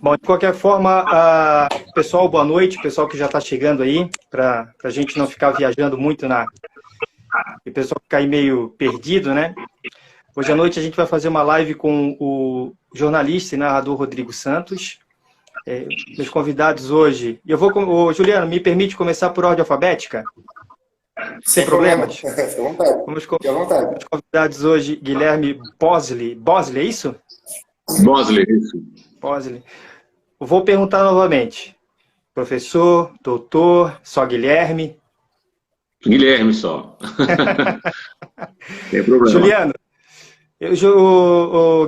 Bom, de qualquer forma, pessoal, boa noite, pessoal que já está chegando aí, para a gente não ficar viajando muito e o pessoal ficar aí meio perdido, né? Hoje à noite a gente vai fazer uma live com o jornalista e narrador Rodrigo Santos. Meus convidados hoje... Juliano, me permite começar por ordem alfabética? Sem problemas? Fique à vontade. Fique à vontade. Os convidados hoje, Guilherme Bosley. Bosley, é isso? Bosley, isso. Bosley. Vou perguntar novamente. Professor, doutor, só Guilherme? Guilherme só. Tem problema. Juliano,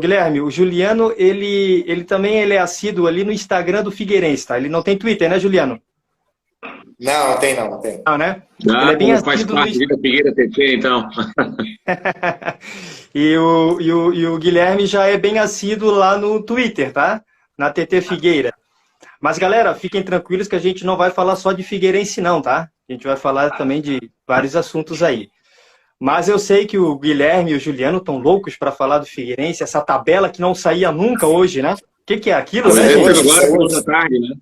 Guilherme, o Juliano, ele também é assíduo ali no Instagram do Figueirense, tá? Ele não tem Twitter, né, Juliano? Não tem. Não, né? Não, ele é bem faz assíduo parte da Figueira TT, então. e o Guilherme já é bem assíduo lá no Twitter, tá? Na TT Figueira. Mas, galera, fiquem tranquilos que a gente não vai falar só de Figueirense, não, tá? A gente vai falar também de vários assuntos aí. Mas eu sei que o Guilherme e o Juliano estão loucos para falar do Figueirense, essa tabela que não saía nunca hoje, né? O que é aquilo, né, gente? Agora, da tarde, né?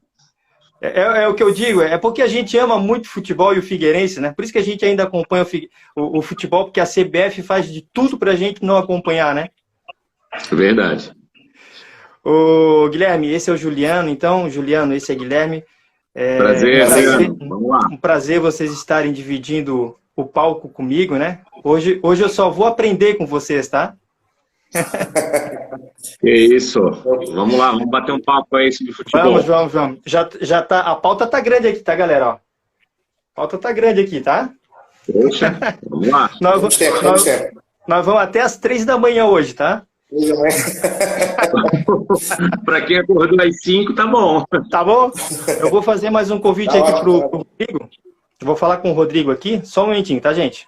É o que eu digo, é porque a gente ama muito futebol e o Figueirense, né? Por isso que a gente ainda acompanha o futebol, porque a CBF faz de tudo para a gente não acompanhar, né? Verdade. Ô, Guilherme, esse é o Juliano, então, Juliano, esse é Guilherme. Prazer, vamos lá. Um prazer vocês estarem dividindo o palco comigo, né? Hoje eu só vou aprender com vocês, tá? Que isso. Vamos lá, vamos bater um papo aí sobre futebol. Vamos. Já tá, a pauta tá grande aqui, tá, galera? Ó, a pauta tá grande aqui, tá? Poxa, vamos lá. Nós vamos até as 3 da manhã hoje, tá? Para quem acordou às 5, tá bom. Tá bom? Eu vou fazer mais um convite aqui pro Rodrigo. Eu vou falar com o Rodrigo aqui. Só um momentinho, tá, gente?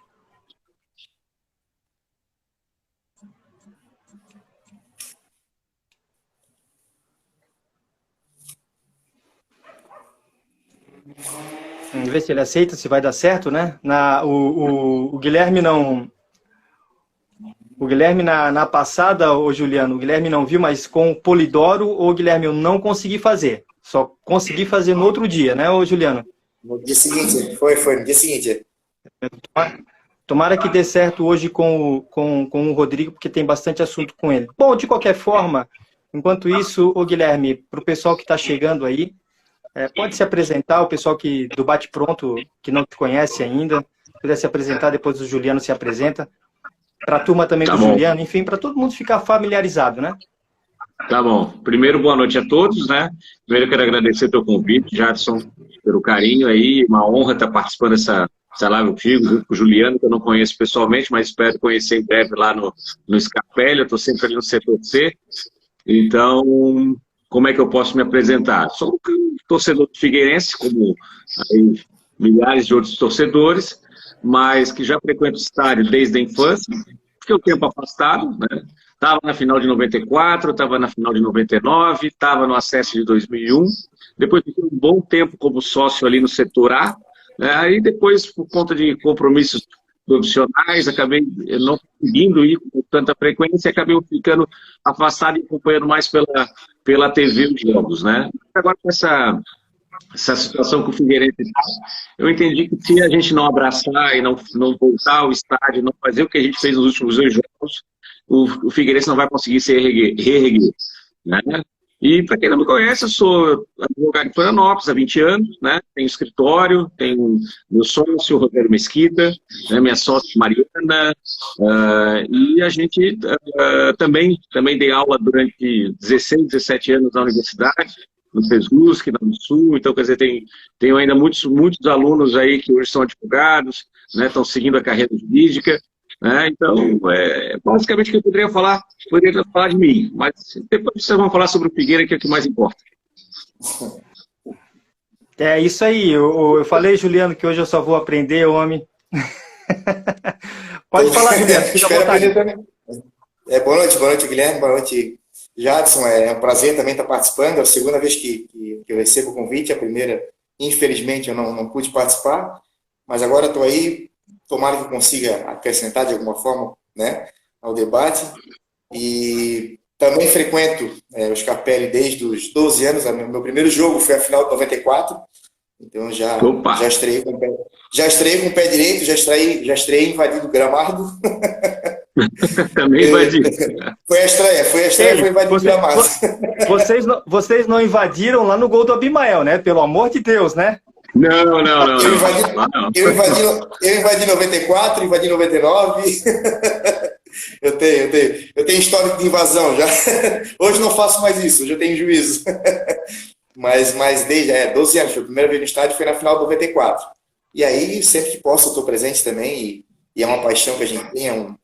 Vamos ver se ele aceita, se vai dar certo, né? O Guilherme não... O Guilherme, na passada, ô Juliano, o Guilherme não viu, mas com o Polidoro, ô Guilherme, eu não consegui fazer. Só consegui fazer no outro dia, né, ô Juliano? No dia seguinte, foi no dia seguinte. Tomara que dê certo hoje com o Rodrigo, porque tem bastante assunto com ele. Bom, de qualquer forma, enquanto isso, ô Guilherme, para o pessoal que está chegando aí, pode se apresentar, o pessoal do Bate Pronto, que não te conhece ainda, puder se apresentar, depois o Juliano se apresenta. Para a turma também do Juliano, enfim, para todo mundo ficar familiarizado, né? Tá bom. Primeiro, boa noite a todos, né? Primeiro, eu quero agradecer o teu convite, Jadson, pelo carinho aí. Uma honra estar participando dessa live contigo, junto com o Juliano, que eu não conheço pessoalmente, mas espero conhecer em breve lá no Scarpelli. Eu estou sempre ali no setor C. Então, como é que eu posso me apresentar? Sou um torcedor do Figueirense, como aí, milhares de outros torcedores, mas que já frequento o estádio desde a infância, fiquei um tempo afastado, né? Estava na final de 94, estava na final de 99, estava no acesso de 2001, depois fiquei um bom tempo como sócio ali no setor A, né? Aí depois, por conta de compromissos profissionais, acabei não conseguindo ir com tanta frequência e acabei ficando afastado e acompanhando mais pela TV os jogos, né? Agora com essa situação que o Figueirense está, eu entendi que se a gente não abraçar e não voltar ao estádio, não fazer o que a gente fez nos últimos 2 jogos, o Figueirense não vai conseguir se reerguer, né? E para quem não me conhece, eu sou advogado de Florianópolis há 20 anos, né? Tenho escritório, tenho meu sócio, Roberto Mesquita, né? Minha sócia Mariana, e a gente também dei aula durante 16, 17 anos na universidade, no FESUSC, na Sul, então, quer dizer, tenho ainda muitos alunos aí que hoje são advogados, né, estão seguindo a carreira jurídica, né, então, basicamente o que eu poderia falar de mim, mas depois vocês vão falar sobre o Figueira, que é o que mais importa. É isso aí, eu falei, Juliano, que hoje eu só vou aprender, homem. Pode falar, Juliano, fica à vontade. Boa noite, Guilherme, boa noite, Jadson, é um prazer também estar participando, é a segunda vez que eu recebo o convite, a primeira, infelizmente, eu não pude participar, mas agora estou aí, tomara que eu consiga acrescentar de alguma forma, né, ao debate, e Também frequento o Scarpelli desde os 12 anos. Meu primeiro jogo foi a final de 94. Então já estreiei com o pé direito, já estreiei invadindo o gramado. Também invadido. Foi a estreia, foi invadindo o gramado. Vocês não invadiram lá no gol do Abimael, né? Pelo amor de Deus, né? Não. Eu invadi 94, invadi 99. Eu tenho histórico de invasão já. Hoje não faço mais isso, hoje eu tenho juízo. Mas desde 12 anos, foi a primeira vez no estádio, foi na final de 94. E aí, sempre que posso, eu estou presente também, e é uma paixão que a gente tem,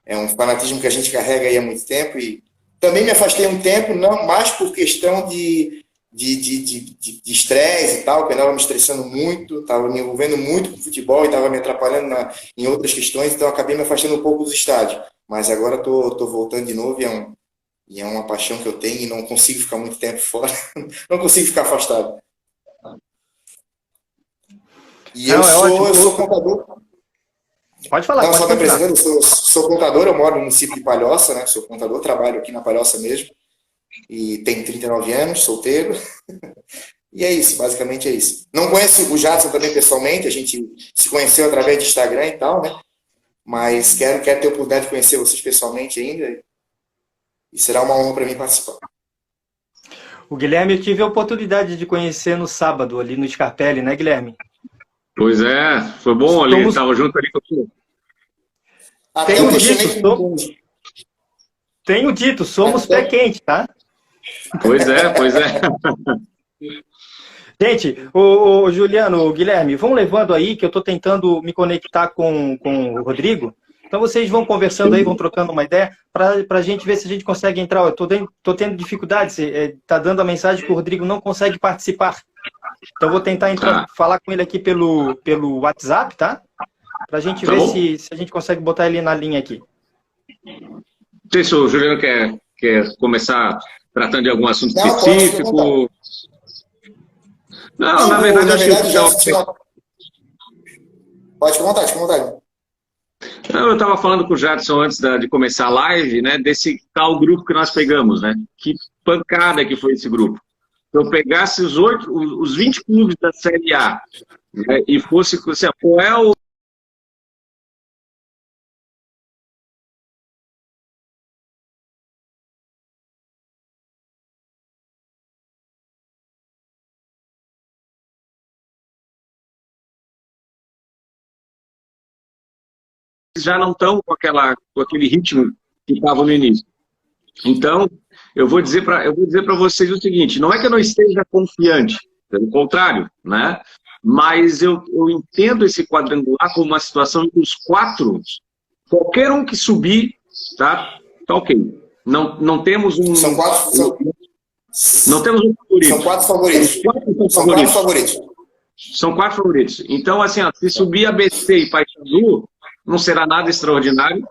é um fanatismo que a gente carrega aí há muito tempo, e também me afastei um tempo, não mais por questão de estresse e tal, que eu estava me estressando muito, estava me envolvendo muito com futebol e estava me atrapalhando em outras questões, então acabei me afastando um pouco dos estádios. Mas agora estou voltando de novo e é uma paixão que eu tenho e não consigo ficar muito tempo fora, não consigo ficar afastado. E eu sou contador. Pode falar. Não, só me apresentando, eu sou contador, eu moro no município de Palhoça, né? Sou contador, trabalho aqui na Palhoça mesmo. E tenho 39 anos, solteiro. E é isso, basicamente é isso. Não conheço o Jadson também pessoalmente, a gente se conheceu através de Instagram e tal, né? Mas quero ter a oportunidade de conhecer vocês pessoalmente ainda. E será uma honra para mim participar. O Guilherme, eu tive a oportunidade de conhecer no sábado, ali no Scarpelli, né, Guilherme? Pois é, foi bom ali, estava junto ali com você. Tenho dito, somos pé quente, tá? Pois é. Gente, o Juliano, o Guilherme, vão levando aí que eu estou tentando me conectar com o Rodrigo. Então vocês vão conversando aí, vão trocando uma ideia para a gente ver se a gente consegue entrar. Eu estou tendo dificuldades, está dando a mensagem que o Rodrigo não consegue participar. Então vou tentar falar com ele aqui pelo WhatsApp, tá? Para a gente ver se a gente consegue botar ele na linha aqui. Não sei se o Juliano quer começar tratando de algum assunto específico. Não, na verdade, eu acho que já... Pode ficar à vontade. Não, eu estava falando com o Jadson antes de começar a live, né, desse tal grupo que nós pegamos, né? Que pancada que foi esse grupo. Se eu pegasse os 20 clubes da Série A, né, e fosse assim, qual é o... já não estão com aquele ritmo que estavam no início. Então, eu vou dizer para vocês o seguinte, não é que eu não esteja confiante, pelo contrário, né? Mas eu entendo esse quadrangular como uma situação em que os 4, qualquer um que subir, tá ok. Não temos um... São 4... Não temos um favorito. São 4 favoritos. São 4 favoritos. Então, assim, se subir ABC e Paysandu, não será nada extraordinário.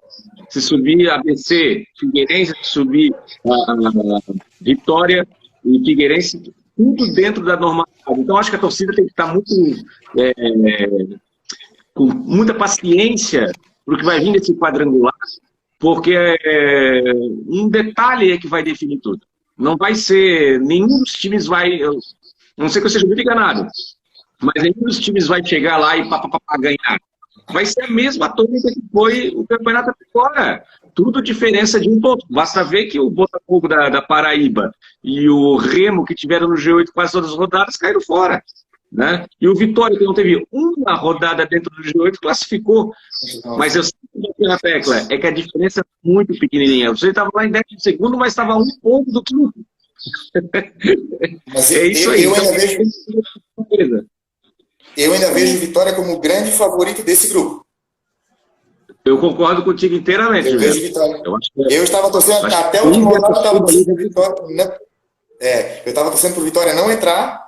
Se subir ABC, Figueirense, se subir Vitória e Figueirense, tudo dentro da normalidade. Então, acho que a torcida tem que estar muito com muita paciência para o que vai vir nesse quadrangular, porque um detalhe é que vai definir tudo. Não vai ser... Nenhum dos times vai... Não sei que eu seja muito enganado, mas nenhum dos times vai chegar lá e ganhar. Vai ser a mesma tônica que foi o campeonato até agora. Tudo diferença de um ponto. Basta ver que o Botafogo da Paraíba e o Remo, que tiveram no G8 quase todas as rodadas, caíram fora. Né? E o Vitória, que não teve uma rodada dentro do G8, classificou. Mas eu sempre bati na tecla, é que a diferença é muito pequenininha. Você estava lá em 12º, mas estava a 1 ponto do quinto. Mas é isso aí. Eu ainda vejo o Vitória como o grande favorito desse grupo. Eu concordo contigo inteiramente. Eu vejo Vitória. Eu estava torcendo até o último rodada, eu estava torcendo para o Vitória. Eu estava torcendo para o Vitória não entrar,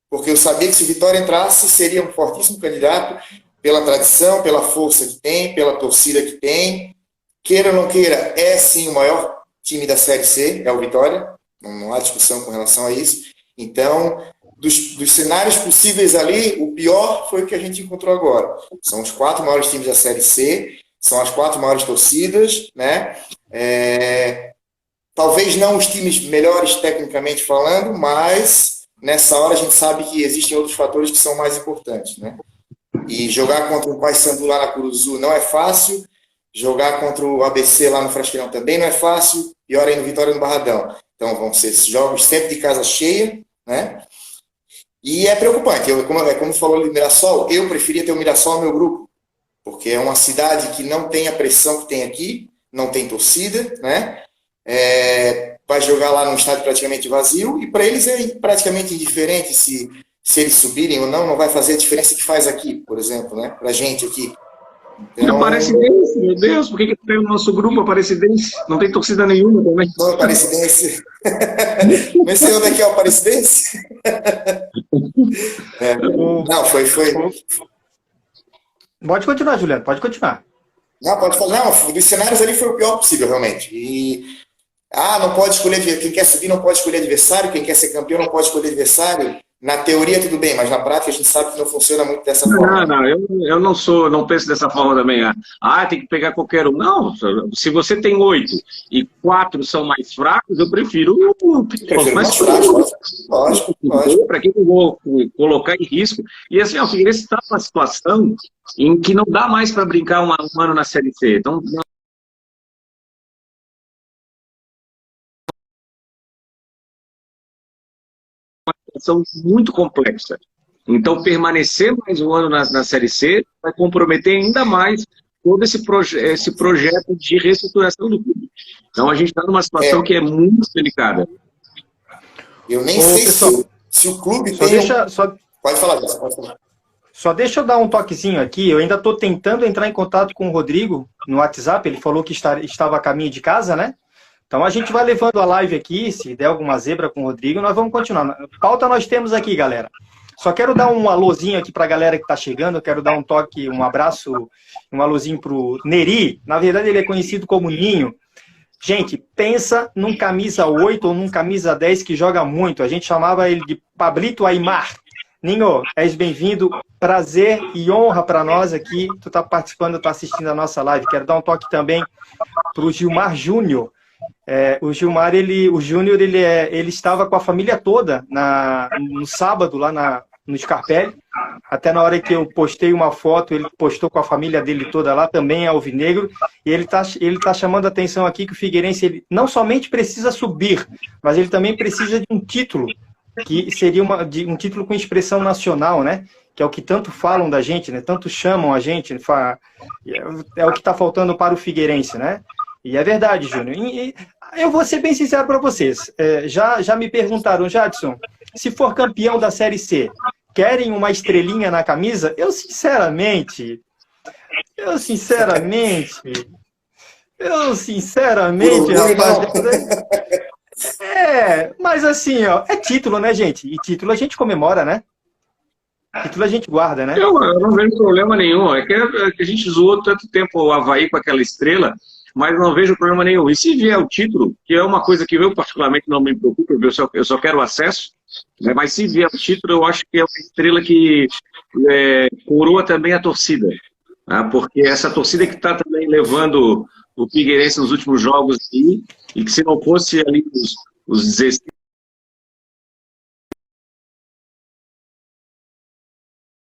porque eu sabia que se o Vitória entrasse, seria um fortíssimo candidato pela tradição, pela força que tem, pela torcida que tem. Queira ou não queira, é sim o maior time da Série C, é o Vitória. Não há discussão com relação a isso. Então, dos cenários possíveis ali, o pior foi o que a gente encontrou agora. São os 4 maiores times da Série C, são as 4 maiores torcidas, né? talvez não os times melhores tecnicamente falando, mas nessa hora a gente sabe que existem outros fatores que são mais importantes, né? E jogar contra o Paysandu lá na Curuzu não é fácil, jogar contra o ABC lá no Frasqueirão também não é fácil, e hora aí no Vitória no Barradão. Então vão ser jogos sempre de casa cheia, né? E é preocupante. Como falou o Mirassol, eu preferia ter o Mirassol no meu grupo, porque é uma cidade que não tem a pressão que tem aqui, não tem torcida, né? Vai jogar lá num estádio praticamente vazio, e para eles é praticamente indiferente se eles subirem ou não, não vai fazer a diferença que faz aqui, por exemplo, né? Pra gente aqui. Então, Aparecidense, meu Deus, por que tem o nosso grupo Aparecidense? Não tem torcida nenhuma também. Não, Aparecidense. Não sei onde é que é o Aparecidense. Não, foi. Pode continuar, Juliano, pode continuar. Não, pode falar. Não, dos cenários ali foi o pior possível, realmente. Não pode escolher, quem quer subir não pode escolher adversário, quem quer ser campeão não pode escolher adversário. Na teoria tudo bem, mas na prática a gente sabe que não funciona muito dessa forma. Não, eu não penso dessa forma também. Tem que pegar qualquer um. Não, se você tem 8 e 4 são mais fracos, eu prefiro mais fracos. Lógico. Para que eu vou colocar em risco? E assim, o Figueirense está numa situação em que não dá mais para brincar um ano na Série C. Então, situação muito complexa. Então, permanecer mais um ano na Série C vai comprometer ainda mais todo esse projeto de reestruturação do clube. Então, a gente está numa situação que é muito delicada. Eu nem sei se o clube tem... Pode falar, pode falar. Só deixa eu dar um toquezinho aqui. Eu ainda estou tentando entrar em contato com o Rodrigo no WhatsApp. Ele falou que estava a caminho de casa, né? Então a gente vai levando a live aqui, se der alguma zebra com o Rodrigo, nós vamos continuar. Pauta nós temos aqui, galera. Só quero dar um alôzinho aqui para a galera que está chegando, eu quero dar um toque, um abraço, um alôzinho para o Neri. Na verdade ele é conhecido como Ninho. Gente, pensa num camisa 8 ou num camisa 10 que joga muito. A gente chamava ele de Pablito Aimar. Ninho, és bem-vindo, prazer e honra para nós aqui. Tu está participando, está assistindo a nossa live. Quero dar um toque também para o Gilmar Júnior. O Gilmar, o Júnior, ele estava com a família toda no sábado lá no Scarpelli. Até na hora que eu postei uma foto, ele postou com a família dele toda lá, também é alvinegro. E ele tá chamando a atenção aqui que o Figueirense ele não somente precisa subir, mas ele também precisa de um título, que seria um título com expressão nacional, né? Que é o que tanto falam da gente, né? Tanto chamam a gente. É o que está faltando para o Figueirense, né? E é verdade, Júnior. E eu vou ser bem sincero para vocês. Já me perguntaram, Jadson, se for campeão da Série C, querem uma estrelinha na camisa? Eu sinceramente, rapaz. Mas assim, ó, é título, né, gente? E título a gente comemora, né? Título a gente guarda, né? Eu não vejo problema nenhum. É que a gente zoou tanto tempo o Avaí com aquela estrela, mas não vejo problema nenhum. E se vier o título, que é uma coisa que eu particularmente não me preocupo, eu só quero acesso, né? Mas se vier o título, eu acho que é uma estrela que coroa também a torcida, né? Porque essa torcida que está também levando o Figueirense nos últimos jogos e que se não fosse ali os 16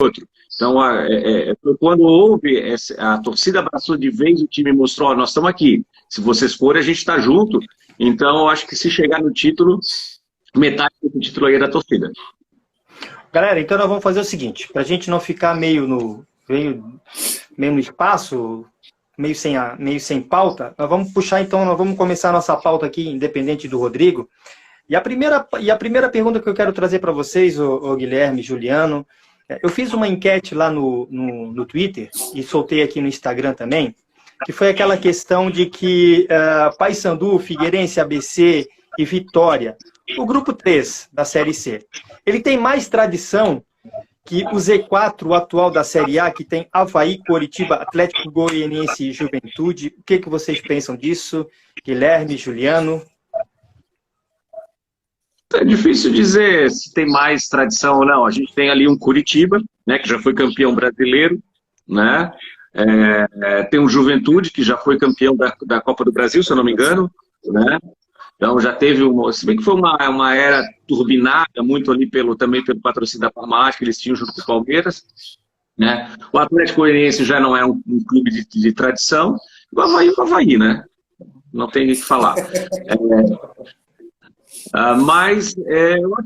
outro. Então, quando houve, a torcida abraçou de vez, o time mostrou, nós estamos aqui. Se vocês forem, a gente está junto. Então, eu acho que se chegar no título, metade do título aí é da torcida. Galera, então nós vamos fazer o seguinte, para a gente não ficar meio no espaço, meio sem pauta, nós vamos puxar, então, nós vamos começar a nossa pauta aqui, independente do Rodrigo. E a primeira pergunta que eu quero trazer para vocês, o Guilherme, Juliano, eu fiz uma enquete lá no Twitter e soltei aqui no Instagram também, que foi aquela questão de que Paysandu, Figueirense, ABC e Vitória, o grupo 3 da Série C, ele tem mais tradição que o Z4, o atual da Série A, que tem Avaí, Coritiba, Atlético Goianiense e Juventude. O que vocês pensam disso? Guilherme, Juliano? É difícil dizer se tem mais tradição ou não. A gente tem ali um Coritiba, né, que já foi campeão brasileiro, né? Tem um Juventude, que já foi campeão da Copa do Brasil, se eu não me engano, né? Então já teve uma... Se bem que foi uma era turbinada muito ali também pelo patrocínio da Parmalat, que eles tinham junto com o Palmeiras, né? O Atlético Goianiense já não é um clube de tradição, o Avaí, né? Não tem o que falar. Mas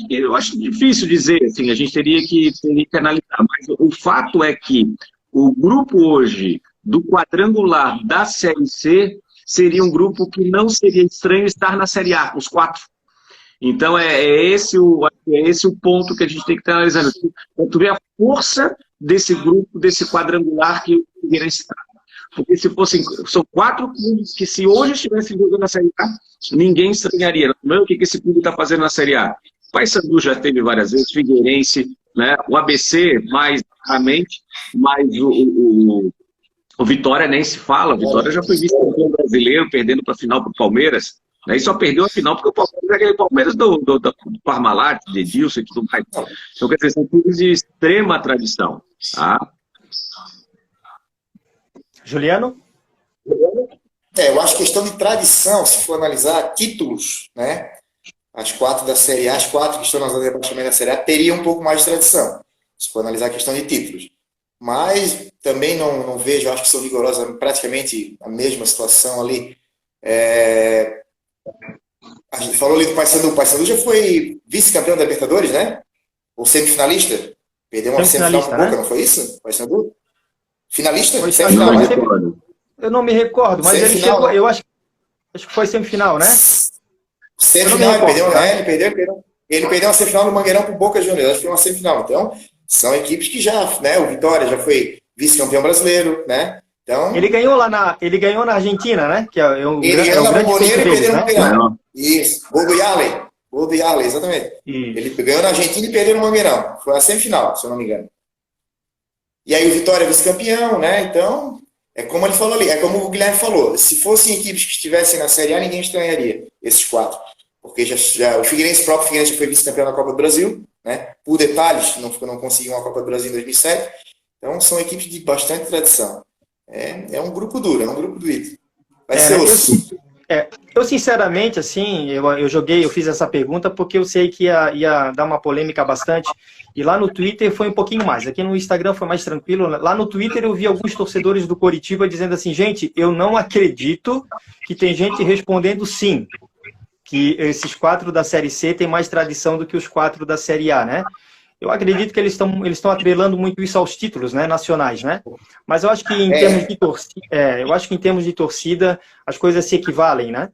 eu acho difícil dizer, assim, a gente teria que analisar. Mas o fato é que o grupo hoje do quadrangular da Série C seria um grupo que não seria estranho estar na Série A, os 4. Então é esse o ponto que a gente tem que estar analisando. Tu vê a força desse grupo, desse quadrangular que o Figueirense está. Porque são 4 clubes que, se hoje estivessem jogando na Série A, ninguém estranharia. Não é o que esse clube está fazendo na Série A. O Paysandu já teve várias vezes, Figueirense, né? O ABC mais raramente, mas o Vitória nem se fala. O Vitória já foi vice-campeão brasileiro, perdendo para a final para o Palmeiras. Né? E só perdeu a final porque o Palmeiras é aquele Palmeiras do Parmalat, de Edilson e tudo mais. Então, quer dizer, são clubes de extrema tradição. Tá? Juliano? Eu acho que questão de tradição, se for analisar títulos, né? As 4 da Série A, as 4 que estão na zona de rebaixamento da Série A, teriam um pouco mais de tradição, se for analisar a questão de títulos. Mas também não vejo, acho que são rigorosas, praticamente a mesma situação ali. A gente falou ali do Paysandu. O Paysandu já foi vice-campeão da Libertadores, né? Ou semifinalista? Perdeu uma semifinal por Boca, né? Não foi isso? Paysandu? Finalista? Foi semifinal, né? Eu não me recordo, mas ele chegou, né? Eu acho que foi semifinal, né? Semifinal, ele perdeu uma semifinal no Mangueirão pro Boca Juniors, acho que foi uma semifinal. Então, são equipes que já, né? O Vitória já foi vice-campeão brasileiro, né? Então, ele ganhou na Argentina, né? Que ele ganhou na Bomboneira e perdeu no Mangueirão. Isso, gol do Yaley, exatamente. Isso. Ele ganhou na Argentina e perdeu no Mangueirão. Foi a semifinal, se eu não me engano. E aí o Vitória é vice-campeão, né? Então, é como ele falou ali, é como o Guilherme falou. Se fossem equipes que estivessem na Série A, ninguém estranharia esses 4. Porque o Figueirense, próprio Figueirense, já foi vice-campeão da Copa do Brasil, né? Por detalhes, não conseguiu uma Copa do Brasil em 2007. Então, são equipes de bastante tradição. É um grupo duro, é um grupo doído. Vai ser osso. Eu sinceramente, assim, eu fiz essa pergunta porque eu sei que ia dar uma polêmica bastante. E lá no Twitter foi um pouquinho mais. Aqui no Instagram foi mais tranquilo. Lá no Twitter eu vi alguns torcedores do Coritiba dizendo assim, gente, eu não acredito que tem gente respondendo sim. Que esses 4 da Série C têm mais tradição do que os 4 da Série A, né? Eu acredito que eles estão atrelando muito isso aos títulos, né, nacionais, né? Mas eu acho que em termos de torcida, as coisas se equivalem, né?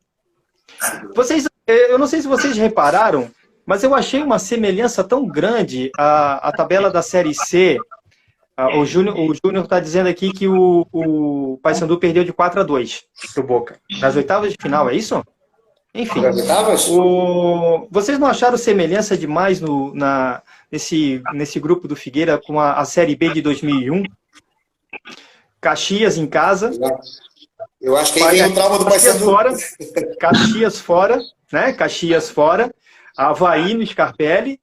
Eu não sei se vocês repararam, mas eu achei uma semelhança tão grande à tabela da Série C. O Júnior está dizendo aqui que o Paysandu perdeu de 4-2 pro Boca. Nas oitavas de final, é isso? Enfim. Vocês não acharam semelhança demais nesse grupo do Figueira com a Série B de 2001? Caxias em casa. Eu acho que aí vem o trauma do Paysandu. Caxias fora, né? Caxias fora. Avaí no Scarpelli.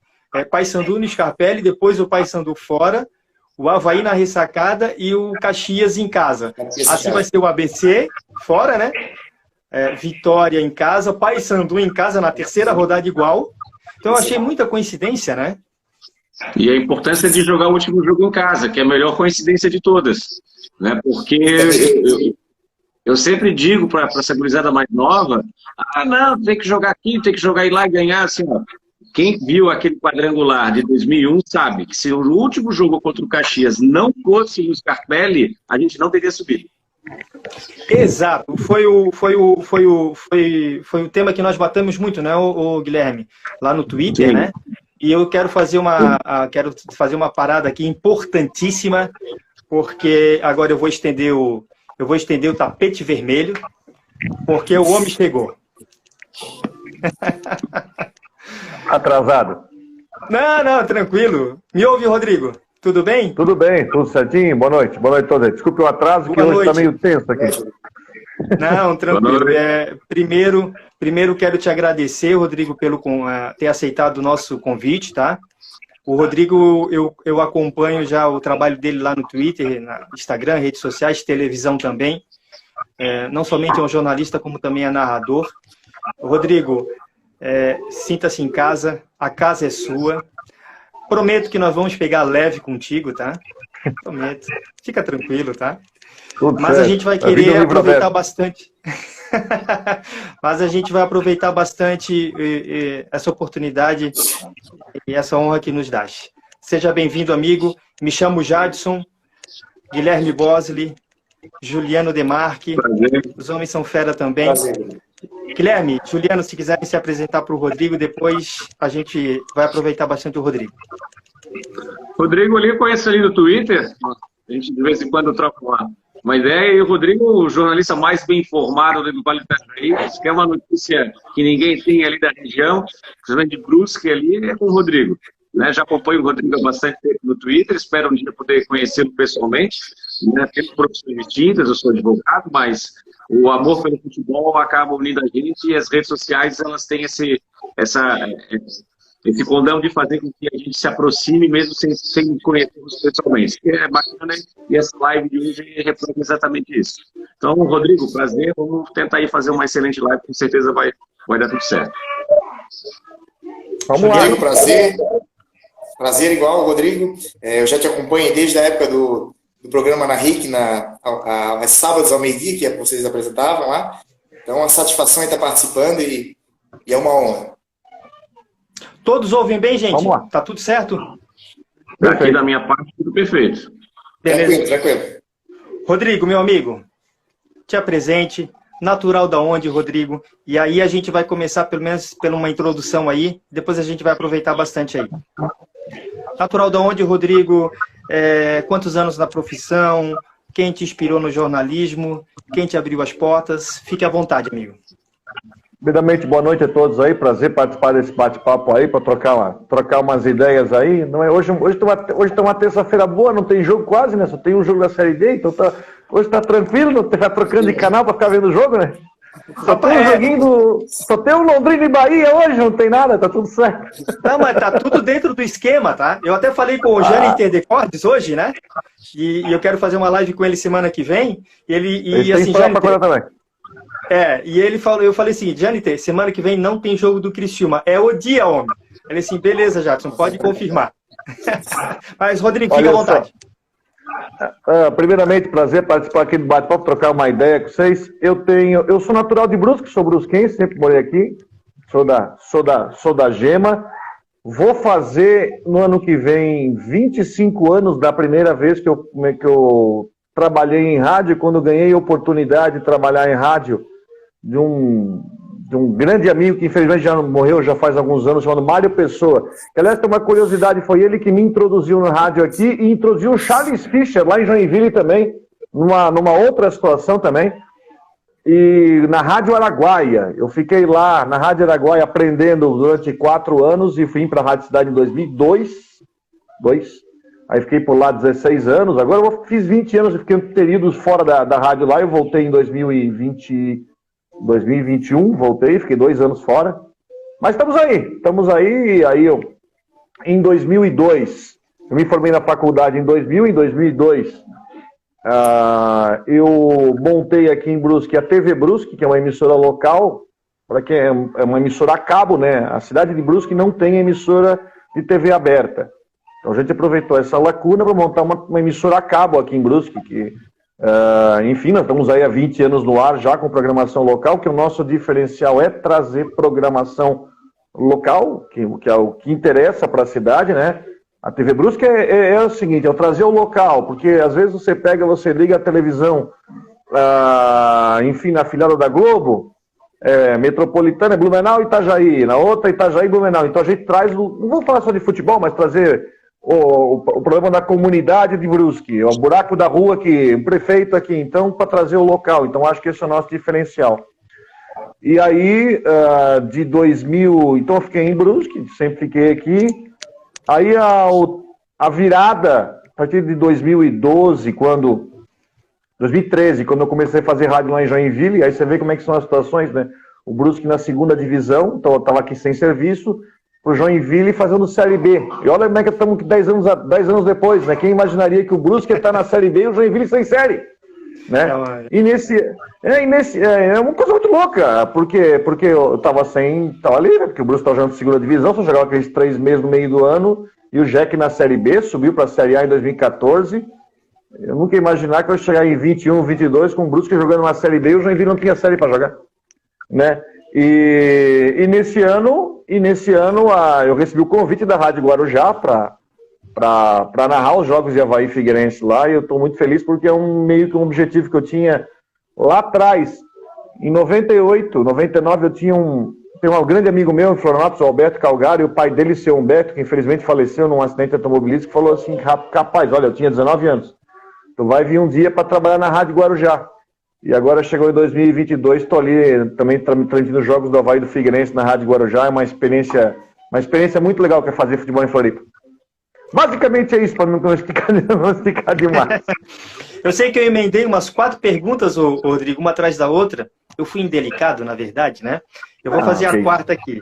Paysandu no Scarpelli. Depois o Paysandu fora. O Avaí na ressacada e o Caxias em casa. Assim vai ser o ABC fora, né? Vitória em casa, Paysandu em casa na terceira rodada igual. Então eu achei muita coincidência, né? E a importância de jogar o último jogo em casa, que é a melhor coincidência de todas. Né? Porque eu sempre digo para essa gurizada mais nova, não, tem que jogar aqui, tem que jogar lá e ganhar. Assim, ó. Quem viu aquele quadrangular de 2001 sabe que se o último jogo contra o Caxias não fosse no Scarpelli, a gente não teria subido. Exato, foi o tema que nós batemos muito, né, o Guilherme, lá no Twitter, né? E eu quero fazer uma parada aqui importantíssima, porque agora eu vou estender o tapete vermelho, porque o homem chegou. Atrasado? Não, tranquilo. Me ouve, Rodrigo? Tudo bem? Tudo bem, tudo certinho. Boa noite a todos. Desculpe o atraso, que hoje está meio tenso aqui. Não, tranquilo. Primeiro quero te agradecer, Rodrigo, pelo ter aceitado o nosso convite, tá? O Rodrigo, eu acompanho já o trabalho dele lá no Twitter, no Instagram, redes sociais, televisão também. Não somente é um jornalista, como também é narrador. Rodrigo, sinta-se em casa, a casa é sua. Prometo que nós vamos pegar leve contigo, tá? Prometo. Fica tranquilo, tá? Tudo Mas certo. a gente vai querer aproveitar bastante. Mas a gente vai aproveitar bastante essa oportunidade e essa honra que nos dá. Seja bem-vindo, amigo. Me chamo Jadson, Guilherme Bosley, Juliano Demarque. Prazer. Os homens são fera também. Prazer. Guilherme, Juliano, se quiserem se apresentar para o Rodrigo, depois a gente vai aproveitar bastante o Rodrigo. Rodrigo ali, eu conheço ali no Twitter. A gente de vez em quando troca uma ideia. E o Rodrigo, o jornalista mais bem informado do Vale do Itajaí, se quer uma notícia que ninguém tem ali da região, principalmente de Brusque ali, é com o Rodrigo. Né? Já acompanho o Rodrigo há bastante tempo no Twitter, espero um dia poder conhecê-lo pessoalmente. Né? Temos profissões distintas, eu sou advogado, mas o amor pelo futebol acaba unindo a gente e as redes sociais elas têm esse condão de fazer com que a gente se aproxime mesmo sem conhecermos pessoalmente. É bacana e essa live de hoje representa exatamente isso. Então, Rodrigo, prazer, vamos tentar aí fazer uma excelente live, com certeza vai dar tudo certo. Vamos lá. Rodrigo, prazer. Prazer igual, Rodrigo. Eu já te acompanho desde a época do programa na RIC, aos sábados ao meio-dia, que vocês apresentavam lá. Então, a satisfação é estar participando e é uma honra. Todos ouvem bem, gente? Vamos lá. Tá tudo certo? Aqui da minha parte, tudo perfeito. Beleza. Tranquilo. Rodrigo, meu amigo, te apresente. Natural da onde, Rodrigo? E aí a gente vai começar pelo menos por uma introdução aí, depois a gente vai aproveitar bastante aí. Natural da onde, Rodrigo? Quantos anos na profissão? Quem te inspirou no jornalismo? Quem te abriu as portas? Fique à vontade, amigo. Primeiramente, boa noite a todos aí. Prazer participar desse bate-papo aí, para trocar umas ideias aí. Não é, hoje tá uma terça-feira boa, não tem jogo quase, né? Só tem um jogo da Série D, então hoje tá tranquilo, não tá trocando de canal para ficar vendo o jogo, né? Só tem um joguinho só tem um Londrina e Bahia hoje, não tem nada, tá tudo certo. Não, mas tá tudo dentro do esquema, tá? Eu até falei com o Jânio Interdecordes hoje, né? E eu quero fazer uma live com ele semana que vem. E assim, Jânio, e eu falei assim, Jâniter, semana que vem não tem jogo do Criciúma. É o dia, homem. Ele assim, beleza, Jackson, pode confirmar. Mas, Rodrigo, fica à vontade. Primeiramente, prazer participar aqui do bate-papo, trocar uma ideia com vocês. Eu sou natural de Brusque, sou brusquense, sempre morei aqui. Sou da Gema. Vou fazer, no ano que vem, 25 anos da primeira vez que eu trabalhei em rádio, quando ganhei a oportunidade de trabalhar em rádio de um grande amigo que infelizmente já morreu, já faz alguns anos, chamado Mário Pessoa. Que, aliás, tem uma curiosidade, foi ele que me introduziu no rádio aqui e introduziu o Charles Fischer lá em Joinville também, numa outra situação também. E na Rádio Araguaia, eu fiquei lá na Rádio Araguaia aprendendo durante 4 anos e fui para a Rádio Cidade em 2002. Aí fiquei por lá 16 anos. Agora eu fiz 20 anos e fiquei períodos fora da rádio lá. Eu voltei em 2021, voltei, fiquei 2 anos fora. Mas estamos aí. Aí eu, em 2002, eu me formei na faculdade em 2000, em 2002, eu montei aqui em Brusque a TV Brusque, que é uma emissora local, para que é uma emissora a cabo, né? A cidade de Brusque não tem emissora de TV aberta. Então a gente aproveitou essa lacuna para montar uma emissora a cabo aqui em Brusque, que, enfim, nós estamos aí há 20 anos no ar já com programação local, que o nosso diferencial é trazer programação local, que é o que interessa para a cidade, né? A TV Brusque é o seguinte, é trazer o local, porque às vezes você liga a televisão, enfim, na filiada da Globo, Metropolitana, Blumenau e Itajaí, na outra Itajaí e Blumenau. Então a gente traz, não vou falar só de futebol, mas trazer o problema da comunidade de Brusque, o buraco da rua aqui, o prefeito aqui, então, para trazer o local. Então acho que esse é o nosso diferencial. E aí, de 2000, então eu fiquei em Brusque, sempre fiquei aqui. Aí a virada, a partir de 2012, 2013, quando eu comecei a fazer rádio lá em Joinville, aí você vê como é que são as situações, né? O Brusque na 2ª divisão, então eu estava aqui sem serviço, pro Joinville fazendo Série B. E olha como é que estamos 10 anos depois, né? Quem imaginaria que o Brusque está na Série B e o Joinville sem série? Né? É uma coisa muito louca, porque eu tava ali, né? Porque o Brusque tava jogando segunda divisão, só jogava aqueles 3 meses no meio do ano, e o Jack na Série B, subiu para a Série A em 2014. Eu nunca ia imaginar que eu ia chegar em 21, 22 com o Brusque jogando na Série B e o Joinville não tinha série para jogar, né? E nesse ano eu recebi o convite da Rádio Guarujá para narrar os jogos de Avaí e Figueirense lá, e eu estou muito feliz porque é meio que um objetivo que eu tinha lá atrás. Em 98, 99, eu tinha um grande amigo meu em Florianópolis, o Alberto Calgaro, e o pai dele, seu Humberto, que infelizmente faleceu num acidente automobilístico, falou assim: rapaz, olha, eu tinha 19 anos, tu vai vir um dia para trabalhar na Rádio Guarujá. E agora chegou em 2022, estou ali também transmitindo os jogos do Avaí e do Figueirense na Rádio Guarujá. É uma experiência muito legal que é fazer futebol em Floripa. Basicamente é isso, para não esticar demais. Eu sei que eu emendei umas 4 perguntas, Rodrigo, uma atrás da outra. Eu fui indelicado, na verdade, né? Eu vou fazer a 4ª aqui.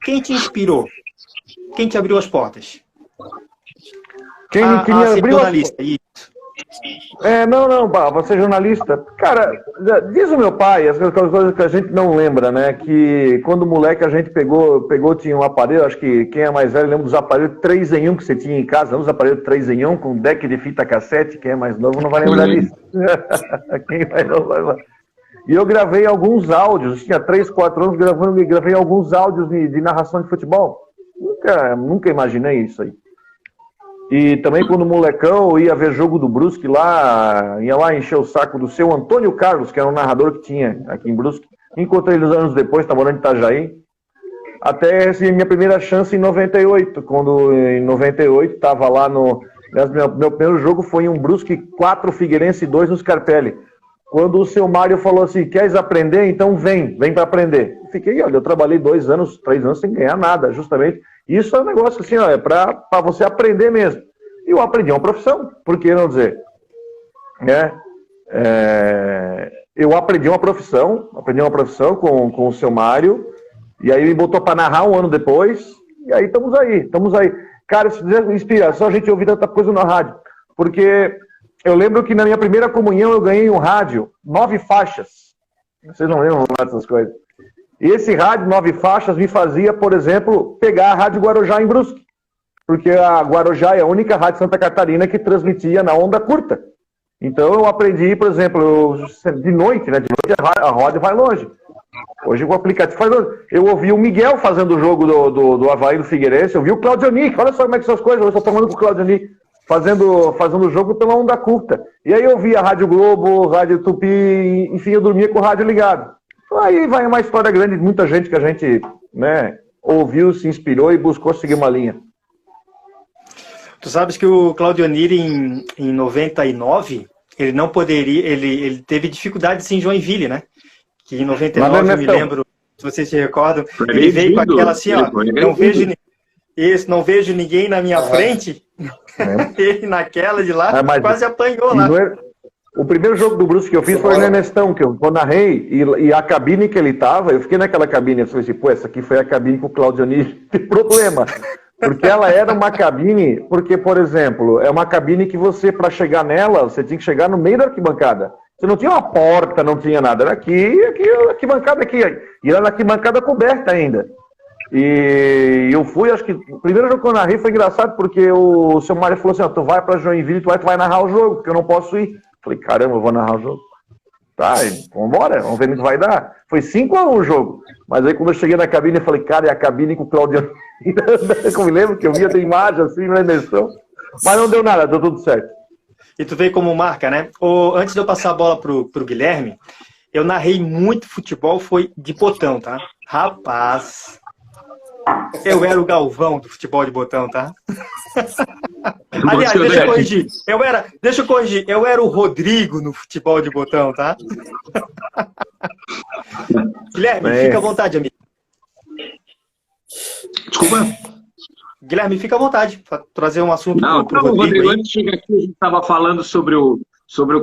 Quem te inspirou? Quem te abriu as portas? Quem me abriu as portas? Não, você é jornalista. Cara, diz o meu pai, as coisas que a gente não lembra, né? Que quando moleque a gente pegou, tinha um aparelho, acho que quem é mais velho lembra dos aparelhos 3 em 1 que você tinha em casa, não os aparelhos 3 em 1 com deck de fita cassete, quem é mais novo não vai lembrar disso. Quem vai não vai lá. E eu gravei alguns áudios, tinha 3, 4 anos gravei alguns áudios de narração de futebol. Nunca imaginei isso aí. E também quando molecão eu ia ver jogo do Brusque lá, ia lá encher o saco do seu Antônio Carlos, que era um narrador que tinha aqui em Brusque. Encontrei ele anos depois, estava morando em Itajaí. Até recebi minha primeira chance em 98, quando em 98 estava lá no... Meu primeiro jogo foi em um Brusque 4, Figueirense 2 no Scarpelli. Quando o seu Mário falou assim: queres aprender? Então vem para aprender. Fiquei, olha, eu trabalhei 2 anos, 3 anos sem ganhar nada, justamente. Isso é um negócio assim, ó, é para você aprender mesmo. E eu aprendi uma profissão, por que não dizer? Né? Eu aprendi uma profissão com o seu Mário, e aí ele botou para narrar um ano depois, e aí estamos aí. Cara, se quiser inspiração, a gente ouvir tanta coisa na rádio, porque eu lembro que na minha primeira comunhão eu ganhei um rádio, 9 faixas. Vocês não lembram dessas coisas. E esse rádio 9 faixas me fazia, por exemplo, pegar a Rádio Guarujá em Brusque. Porque a Guarujá é a única rádio de Santa Catarina que transmitia na onda curta. Então eu aprendi, por exemplo, de noite, né? De noite a rádio vai longe. Hoje o aplicativo faz longe. Eu ouvi o Miguel fazendo o jogo do Avaí do Figueirense, eu vi o Claudio Nick, olha só como é que são as coisas, eu estou tomando com o Claudio Nick, fazendo o jogo pela onda curta. E aí eu vi a Rádio Globo, Rádio Tupi, enfim, eu dormia com o rádio ligado. Aí vai uma história grande de muita gente que a gente, né, ouviu, se inspirou e buscou seguir uma linha. Tu sabes que o Claudio Niri, em 99, ele não poderia, ele teve dificuldades em Joinville, né? Que em 99, eu me lembro, se vocês se recordam, ele veio com aquela assim, ó, não vejo ninguém na minha frente, ele naquela de lá, quase apanhou lá. O primeiro jogo do Brusque que eu fiz foi no Ernestão, que eu narrei, e a cabine que ele tava, eu fiquei naquela cabine, eu falei assim, pô, essa aqui foi a cabine com o Claudio Niri, tem problema. Porque ela era uma cabine, porque, por exemplo, é uma cabine que você, para chegar nela, você tinha que chegar no meio da arquibancada. Você não tinha uma porta, não tinha nada. Era aqui, arquibancada aqui. E era na arquibancada coberta ainda. E eu fui, acho que o primeiro jogo que eu narrei foi engraçado, porque o seu Mário falou assim, ó, tu vai para Joinville, tu vai narrar o jogo, porque eu não posso ir. Falei, caramba, eu vou narrar o jogo. Tá, vambora, vamos ver no que vai dar. Foi 5-1 o jogo. Mas aí quando eu cheguei na cabine, eu falei, cara, é a cabine com o Claudio. Eu me lembro que eu via, tem imagem assim na eleição. Mas não deu nada, deu tudo certo. E tu veio como marca, né? Antes de eu passar a bola pro Guilherme, eu narrei muito futebol, foi de botão, tá? Rapaz, eu era o Galvão do futebol de botão, tá? Aliás, deixa eu corrigir. Eu era o Rodrigo no futebol de botão, tá? Guilherme, fica à vontade, amigo. Desculpa. Guilherme, fica à vontade para trazer um assunto pro Rodrigo. Antes de chegar aqui, a gente estava falando sobre o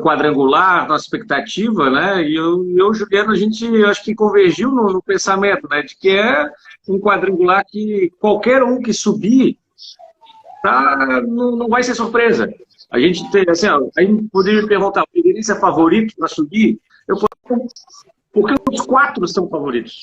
quadrangular, nossa expectativa, né? E eu, Juliano, a gente acho que convergiu no pensamento, né? De que é um quadrangular que qualquer um que subir não vai ser surpresa. A gente tem, assim, ó, a gente poderia me perguntar, o Figueirense é favorito para subir? Porque os 4 são favoritos.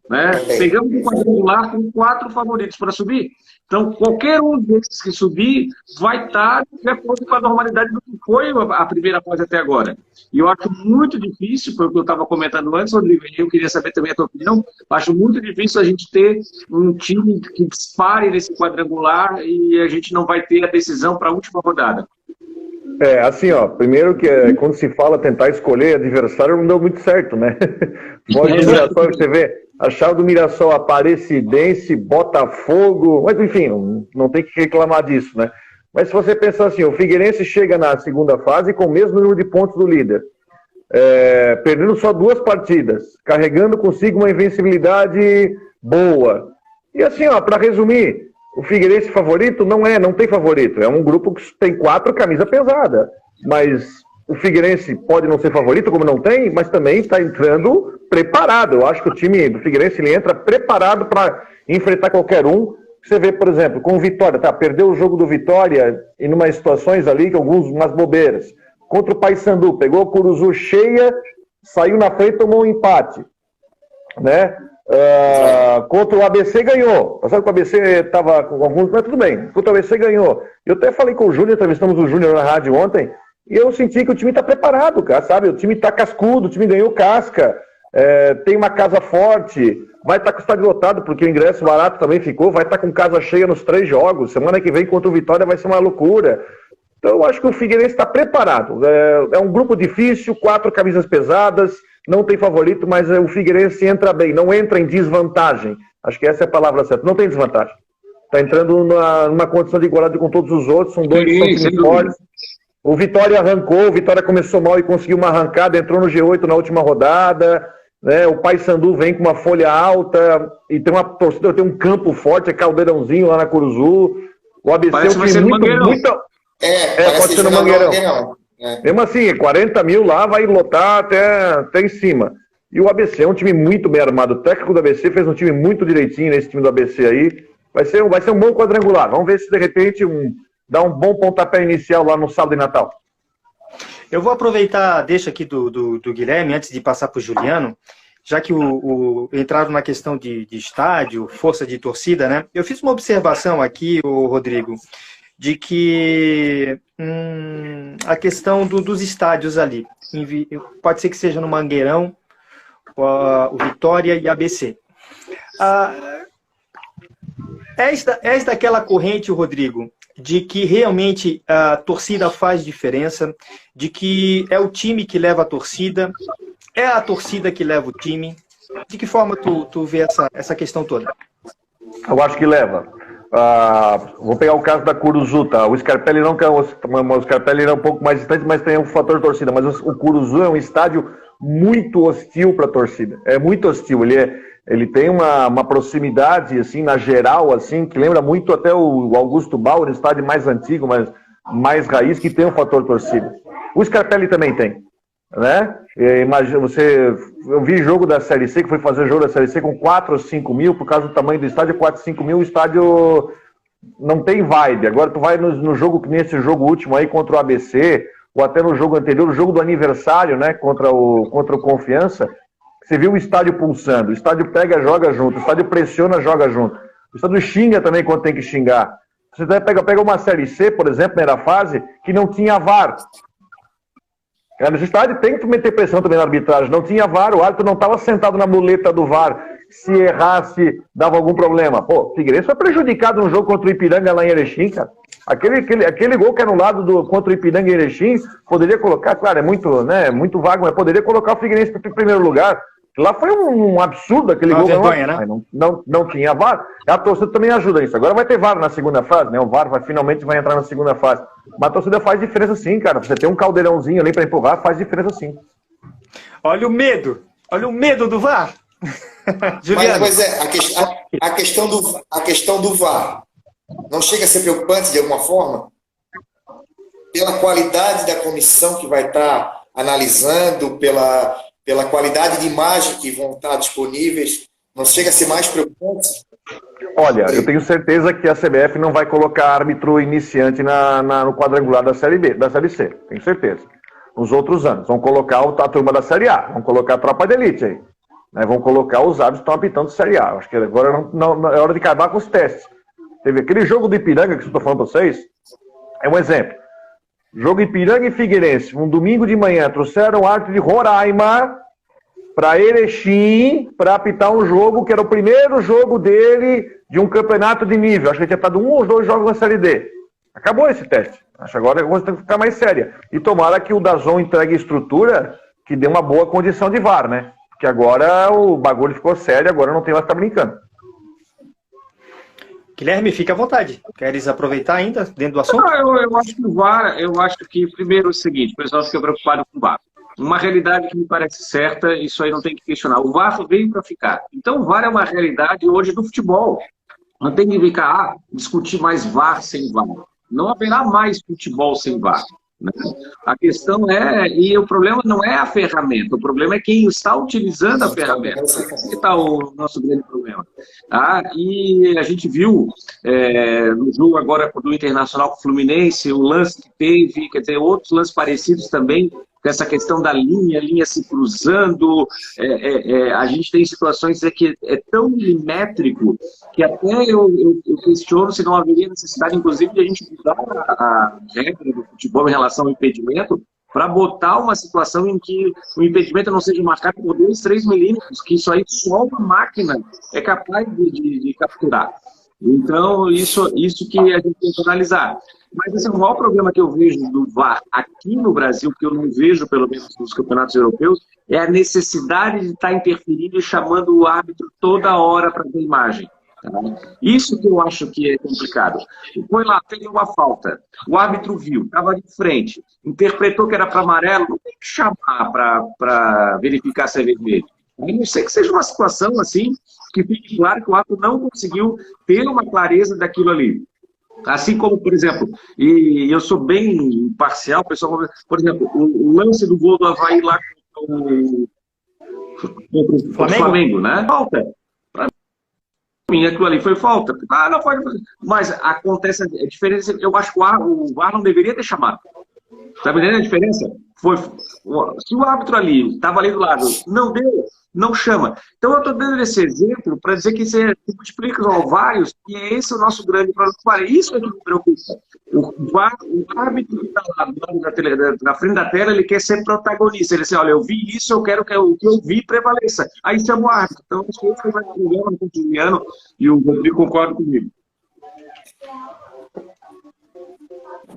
Né? Pegamos um quadrangular com 4 favoritos para subir. Então, qualquer um desses que subir vai estar de acordo com a normalidade do que foi a primeira fase até agora. E eu acho muito difícil, foi o que eu estava comentando antes, Rodrigo, e eu queria saber também a tua opinião, acho muito difícil a gente ter um time que dispare nesse quadrangular e a gente não vai ter a decisão para a última rodada. Assim, ó, primeiro que quando se fala tentar escolher adversário não deu muito certo, né? Pode Mirassol, você vê, a chave do Mirassol, Aparecidense, Botafogo, mas enfim, não tem que reclamar disso, né? Mas se você pensar assim, o Figueirense chega na segunda fase com o mesmo número de pontos do líder, perdendo só 2 partidas, carregando consigo uma invencibilidade boa. E assim, ó, para resumir, o Figueirense favorito não tem favorito. É um grupo que tem 4 camisas pesadas. Mas o Figueirense pode não ser favorito, como não tem, mas também está entrando preparado. Eu acho que o time do Figueirense ele entra preparado para enfrentar qualquer um. Você vê, por exemplo, com o Vitória, perdeu o jogo do Vitória em umas situações ali, que umas bobeiras. Contra o Paysandu, pegou o Curuzu cheia, saiu na frente e tomou um empate. Né? Contra o ABC ganhou. Sabe que o ABC estava com alguns, mas tudo bem. Contra o ABC ganhou. Eu até falei com o Júnior, entrevistamos o Júnior na rádio ontem, e eu senti que o time está preparado, cara, sabe? O time está cascudo, o time ganhou casca, tem uma casa forte, vai estar com o estádio lotado, porque o ingresso barato também ficou, vai estar com casa cheia nos 3 jogos. Semana que vem contra o Vitória vai ser uma loucura. Então eu acho que o Figueirense está preparado. É um grupo difícil, 4 camisas pesadas. Não tem favorito, mas o Figueirense entra bem, não entra em desvantagem. Acho que essa é a palavra certa. Não tem desvantagem. Está entrando numa condição de igualdade com todos os outros. São 2 que são muito fortes. O Vitória arrancou, o Vitória começou mal e conseguiu uma arrancada, entrou no G8 na última rodada. Né? O Paysandu vem com uma folha alta e tem uma torcida, tem um campo forte, é Caldeirãozinho lá na Curuzu. O ABC parece tem muito. Pode ser no Mangueirão. Mesmo assim, 40 mil lá vai lotar até em cima. E o ABC é um time muito bem armado. O técnico do ABC fez um time muito direitinho nesse time do ABC aí. Vai ser um bom quadrangular. Vamos ver se de repente dá um bom pontapé inicial lá no sábado de Natal. Eu vou aproveitar, deixa aqui do Guilherme, antes de passar para o Juliano, já que entraram na questão de estádio, força de torcida, né? Eu fiz uma observação aqui, Rodrigo, de que a questão dos estádios ali, pode ser que seja no Mangueirão, o Vitória e ABC. És daquela corrente, Rodrigo, de que realmente a torcida faz diferença, de que é o time que leva a torcida, é a torcida que leva o time. De que forma tu vê essa questão toda? Eu acho que leva. Vou pegar o caso da Curuzu, tá? O Scarpelli o Scarpelli é um pouco mais distante, mas tem um fator de torcida. Mas o Curuzu é um estádio muito hostil para a torcida. É muito hostil. Ele tem uma proximidade, assim, na geral, assim, que lembra muito até o Augusto Bauer, estádio mais antigo, mas mais raiz, que tem um fator de torcida. O Scarpelli também tem, né? Imagina, eu vi jogo da Série C, que foi fazer jogo da Série C com 4 ou 5 mil, por causa do tamanho do estádio, 4 ou 5 mil, o estádio não tem vibe. Agora tu vai no jogo, nesse jogo último aí, contra o ABC, ou até no jogo anterior, o jogo do aniversário, né, contra o Confiança, você viu o estádio pulsando, o estádio pega, joga junto, o estádio pressiona, joga junto. O estádio xinga também quando tem que xingar. Você pega uma Série C, por exemplo, primeira fase, que não tinha VAR. Nesse estádio tem que meter pressão também na arbitragem. Não tinha VAR, o árbitro não estava sentado na muleta do VAR. Se errasse, dava algum problema. Pô, o Figueirense foi prejudicado no jogo contra o Ipiranga lá em Erechim, cara. Aquele gol que é no lado contra o Ipiranga em Erechim, poderia colocar, claro, é muito vago, mas poderia colocar o Figueirense em primeiro lugar. Lá foi um absurdo aquele gol. Vergonha, né? Não tinha VAR. A torcida também ajuda nisso. Agora vai ter VAR na segunda fase, né? O VAR finalmente vai entrar na segunda fase. Mas a torcida faz diferença sim, cara. Você tem um caldeirãozinho ali para empurrar, faz diferença sim. Olha o medo do VAR. Mas a questão do VAR não chega a ser preocupante de alguma forma? Pela qualidade da comissão que vai estar analisando, pela qualidade de imagem que vão estar disponíveis, não chega a ser mais preocupante? Olha, eu tenho certeza que a CBF não vai colocar árbitro iniciante no quadrangular da Série B, da Série C. Tenho certeza. Nos outros anos. Vão colocar a turma da Série A. Vão colocar a tropa de elite aí. Né? Vão colocar os árbitros que estão apitando Série A. Acho que agora não é hora de acabar com os testes. Teve aquele jogo do Ipiranga que eu estou falando para vocês. É um exemplo. Jogo Ipiranga e Figueirense. Um domingo de manhã trouxeram o árbitro de Roraima para Erechim para apitar um jogo que era o primeiro jogo dele de um campeonato de nível. Acho que ele tinha estado 1 ou 2 jogos na Série D. Acabou esse teste. Acho que agora a coisa tem que ficar mais séria. E tomara que o DAZN entregue estrutura que dê uma boa condição de VAR, né? Porque agora o bagulho ficou sério, agora não tem mais que estar brincando. Guilherme, fica à vontade. Queres aproveitar ainda dentro do assunto? Não, eu acho que o VAR, eu acho que primeiro é o seguinte, o pessoal fica preocupado com o VAR. Uma realidade que me parece certa, isso aí não tem que questionar. O VAR veio para ficar. Então o VAR é uma realidade hoje do futebol. Não tem que ficar discutir mais VAR sem VAR. Não haverá mais futebol sem VAR. Né? A questão é, e o problema não é a ferramenta, o problema é quem está utilizando a ferramenta. Esse que está o nosso grande problema. E a gente viu no jogo agora do Internacional com o Fluminense, o lance que teve, quer dizer, outros lances parecidos também, com essa questão da linha se cruzando, a gente tem situações que é tão milimétrico que até eu questiono se não haveria necessidade, inclusive, de a gente mudar a regra do futebol em relação ao impedimento para botar uma situação em que o impedimento não seja marcado por 2, 3 milímetros, que isso aí só uma máquina é capaz de capturar. Então, isso que a gente tem que analisar. Mas esse é o maior problema que eu vejo do VAR aqui no Brasil, que eu não vejo, pelo menos nos campeonatos europeus, é a necessidade de estar interferindo e chamando o árbitro toda hora para ver a imagem. Tá? Isso que eu acho que é complicado. Foi lá, teve uma falta, o árbitro viu, estava de frente, interpretou que era para amarelo, não tem que chamar para verificar se é vermelho. A não ser que seja uma situação assim, que fique claro que o árbitro não conseguiu ter uma clareza daquilo ali. Assim como, por exemplo, e eu sou bem imparcial, pessoal, por exemplo, o lance do gol do Avaí lá contra o Flamengo, né? Falta. Para mim, aquilo ali foi falta. Não pode fazer. Mas acontece a diferença. Eu acho que o VAR não deveria ter chamado. Está entendendo a diferença? Se o árbitro ali estava ali do lado, não deu, não chama. Então eu estou dando esse exemplo para dizer que você multiplica vários, e esse é o nosso grande problema. Isso é que me preocupa. O árbitro que está lá do lado na frente da tela, ele quer ser protagonista. Ele diz, olha, eu vi isso, eu quero que o que eu vi prevaleça. Aí chama o árbitro. Então acho que esse vai ter problema com o Juliano, e o Rodrigo concorda comigo.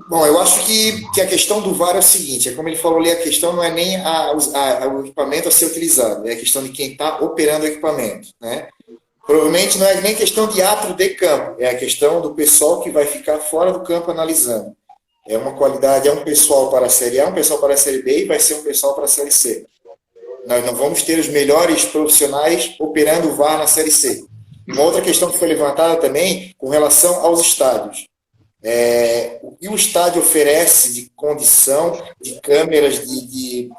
Bom, eu acho que a questão do VAR é o seguinte, como ele falou ali, a questão não é nem o equipamento a ser utilizado, é a questão de quem está operando o equipamento, né? Provavelmente não é nem questão de árbitro de campo, é a questão do pessoal que vai ficar fora do campo analisando. É uma qualidade, é um pessoal para a Série A, um pessoal para a Série B e vai ser um pessoal para a Série C. Nós não vamos ter os melhores profissionais operando o VAR na Série C. Uma outra questão que foi levantada também com relação aos estádios. O que o estádio oferece de condição de câmeras, de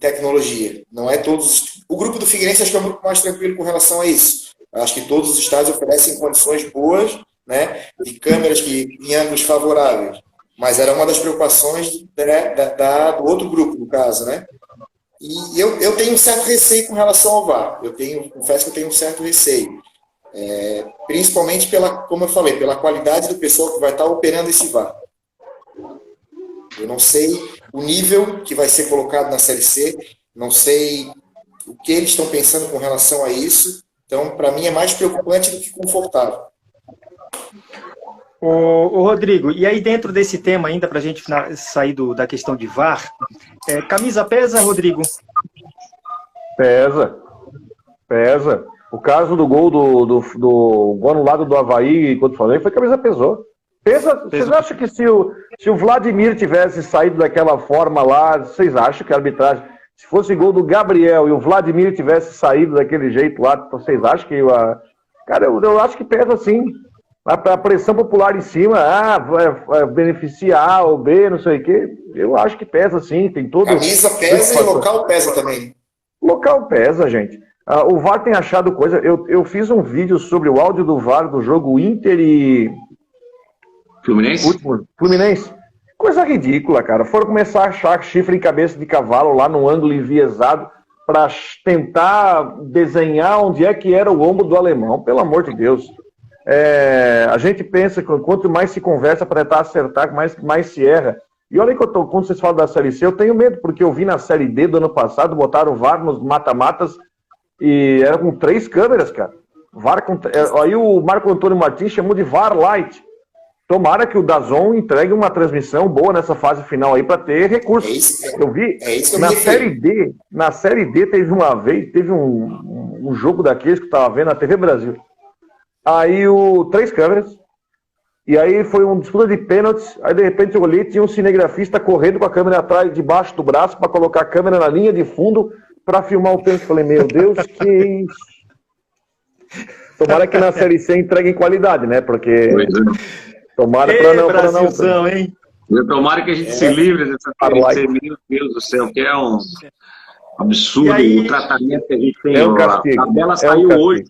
tecnologia. Não é todos. O grupo do Figueirense acho que é um grupo mais tranquilo com relação a isso. Acho que todos os estádios oferecem condições boas, né, de câmeras em ângulos favoráveis. Mas era uma das preocupações do outro grupo, no caso, né? E eu tenho um certo receio com relação ao VAR. Confesso que eu tenho um certo receio. Principalmente como eu falei, pela qualidade do pessoal que vai estar operando esse VAR. Eu não sei o nível que vai ser colocado na Série C, não sei o que eles estão pensando com relação a isso, então para mim é mais preocupante do que confortável. Ô Rodrigo, e aí dentro desse tema ainda, para a gente sair da questão de VAR, camisa pesa, Rodrigo? Pesa. O caso do gol do gol anulado do Avaí, quando falei, foi camisa pesou. Vocês acham que se o Vladimir tivesse saído daquela forma lá, vocês acham que a arbitragem, se fosse gol do Gabriel e o Vladimir tivesse saído daquele jeito lá, vocês acham que... Cara, eu acho que pesa sim. A pressão popular em cima, vai beneficiar A ou B, não sei o quê. Eu acho que pesa sim, tem todo... Camisa pesa e local pesa também. Local pesa, gente. O VAR tem achado coisa. Eu fiz um vídeo sobre o áudio do VAR do jogo Inter e Fluminense? Fluminense. Coisa ridícula, cara. Foram começar a achar chifre em cabeça de cavalo lá num ângulo enviesado para tentar desenhar onde é que era o ombro do alemão. Pelo amor de Deus. A gente pensa que quanto mais se conversa para tentar acertar, mais se erra. E olha que quando vocês falam da Série C, eu tenho medo, porque eu vi na Série D do ano passado, botaram o VAR nos mata-matas e era com 3 câmeras, cara. Aí o Marco Antônio Martins chamou de VAR Light. Tomara que o DAZN entregue uma transmissão boa nessa fase final aí para ter recursos. Eu vi na Série D teve uma vez, teve um jogo daqueles que eu estava vendo na TV Brasil. Aí 3 câmeras, e aí foi uma disputa de pênaltis, aí de repente eu olhei, tinha um cinegrafista correndo com a câmera atrás, debaixo do braço, para colocar a câmera na linha de fundo para filmar o pênalti. Falei, meu Deus, que isso? Tomara que na Série C entregue em qualidade, né? Porque tomara para não... hein? Tomara que a gente se livre dessa Série C, meu Deus do céu, que é um absurdo aí, o tratamento que a gente tem. A tabela saiu hoje.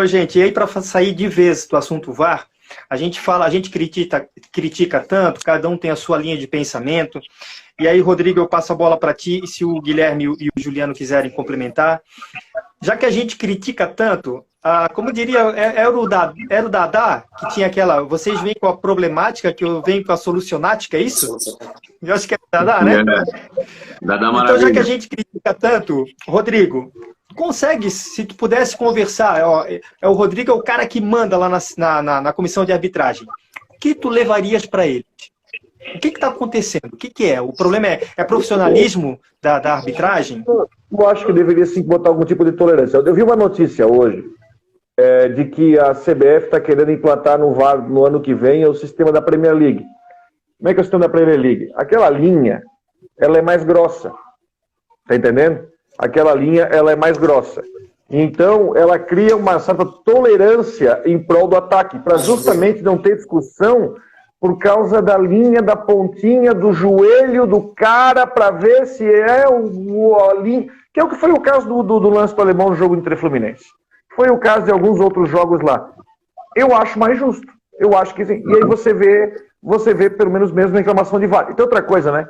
Gente, e aí para sair de vez do assunto VAR, a gente critica tanto, cada um tem a sua linha de pensamento. E aí, Rodrigo, eu passo a bola para ti, e se o Guilherme e o Juliano quiserem complementar. Já que a gente critica tanto, como diria, era o Dadá, que tinha aquela, vocês vêm com a problemática, que eu venho com a solucionática, é isso? Eu acho que é o Dadá, né? Dadá maravilha. Então, já que a gente critica tanto, Rodrigo, consegue, se tu pudesse conversar, o Rodrigo é o cara que manda lá na comissão de arbitragem. O que tu levarias para ele? O que está acontecendo? O que é? O problema é profissionalismo da arbitragem? Eu acho que deveria sim botar algum tipo de tolerância. Eu vi uma notícia hoje de que a CBF está querendo implantar no VAR no ano que vem o sistema da Premier League. Como é que é o sistema da Premier League? Aquela linha, ela é mais grossa. Tá entendendo? Aquela linha, ela é mais grossa. Então, ela cria uma certa tolerância em prol do ataque, para justamente não ter discussão por causa da linha, da pontinha, do joelho do cara, para ver se é a linha. Que é o que foi o caso do lance do alemão no jogo entre Fluminense. Foi o caso de alguns outros jogos lá. Eu acho mais justo. Eu acho que sim. E aí você vê pelo menos mesmo reclamação de VAR. E tem outra coisa, né?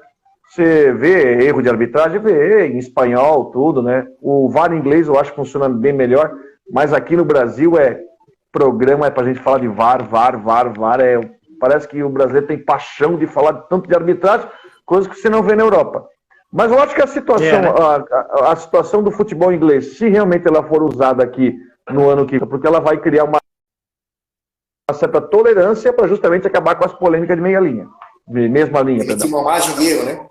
Você vê erro de arbitragem, vê em espanhol, tudo, né? O VAR em inglês eu acho que funciona bem melhor, mas aqui no Brasil programa pra gente falar de VAR. Parece que o brasileiro tem paixão de falar tanto de arbitragem, coisa que você não vê na Europa. Mas eu acho que a situação, a situação do futebol inglês, se realmente ela for usada aqui no ano que vem, porque ela vai criar uma certa tolerância para justamente acabar com as polêmicas de meia linha. De mesma linha. Tem uma margem de erro, né?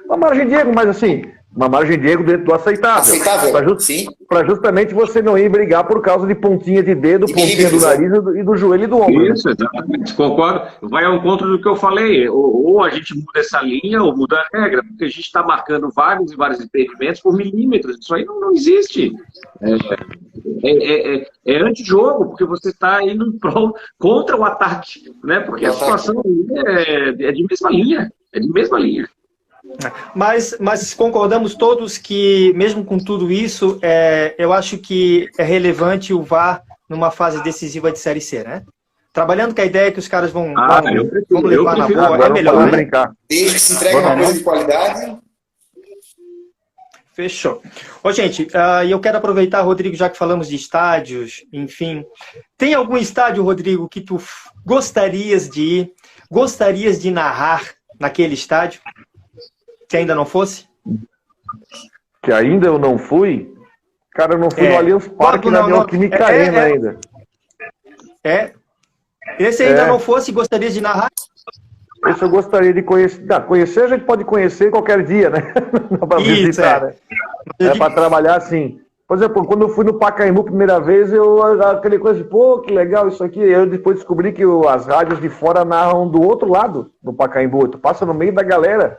Uma margem de erro, mas assim, uma margem de erro dentro do aceitável. Aceitável, sim. Para justamente você não ir brigar por causa de pontinha de dedo, pontinha do nariz e do joelho e do ombro. Isso, exatamente. Concordo. Vai ao encontro do que eu falei. Ou a gente muda essa linha, ou muda a regra, porque a gente está marcando vários e vários impedimentos por milímetros. Isso aí não existe. É antijogo, porque você está indo contra o ataque, né? Porque a situação é de mesma linha. É de mesma linha. Mas concordamos todos que, mesmo com tudo isso, eu acho que é relevante o VAR numa fase decisiva de Série C, né? Trabalhando com a ideia que os caras vão levar na boa, é melhor, né? Desde que se entregue uma coisa de qualidade. Fechou. Gente, eu quero aproveitar, Rodrigo, já que falamos de estádios, enfim. Tem algum estádio, Rodrigo, que tu gostarias de ir, gostarias de narrar naquele estádio? Que ainda não fosse? Que ainda eu não fui? Cara, eu não fui no Allianz Parque, na Neoquímica Arena ainda. Esse ainda não fosse, gostaria de narrar? Esse eu gostaria de conhecer. Conhecer a gente pode conhecer qualquer dia, né? Não dá pra visitar, né? Para trabalhar assim. Por exemplo, quando eu fui no Pacaembu primeira vez, aquele coisa de, pô, que legal isso aqui. Eu depois descobri que as rádios de fora narram do outro lado do Pacaembu. Tu passa no meio da galera.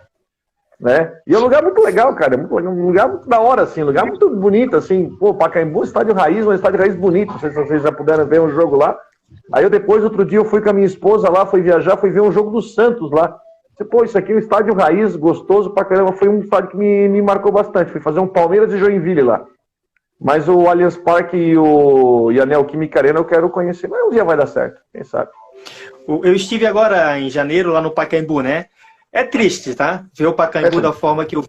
Né? E é um lugar muito legal, cara. Um lugar muito da hora, assim. Um lugar muito bonito, assim. Pô, Pacaembu, estádio raiz, um estádio raiz bonito. Não sei se vocês já puderam ver um jogo lá. Aí eu depois, outro dia, eu fui com a minha esposa lá, fui viajar, fui ver um jogo do Santos lá. Pô, isso aqui é um estádio raiz, gostoso pra caramba. Foi um estádio que me marcou bastante. Fui fazer um Palmeiras e Joinville lá. Mas o Allianz Parque e a Neoquímica Arena eu quero conhecer. Mas um dia vai dar certo, quem sabe. Eu estive agora em janeiro lá no Pacaembu, né? É triste, tá? Ver o Pacaembu da forma que eu...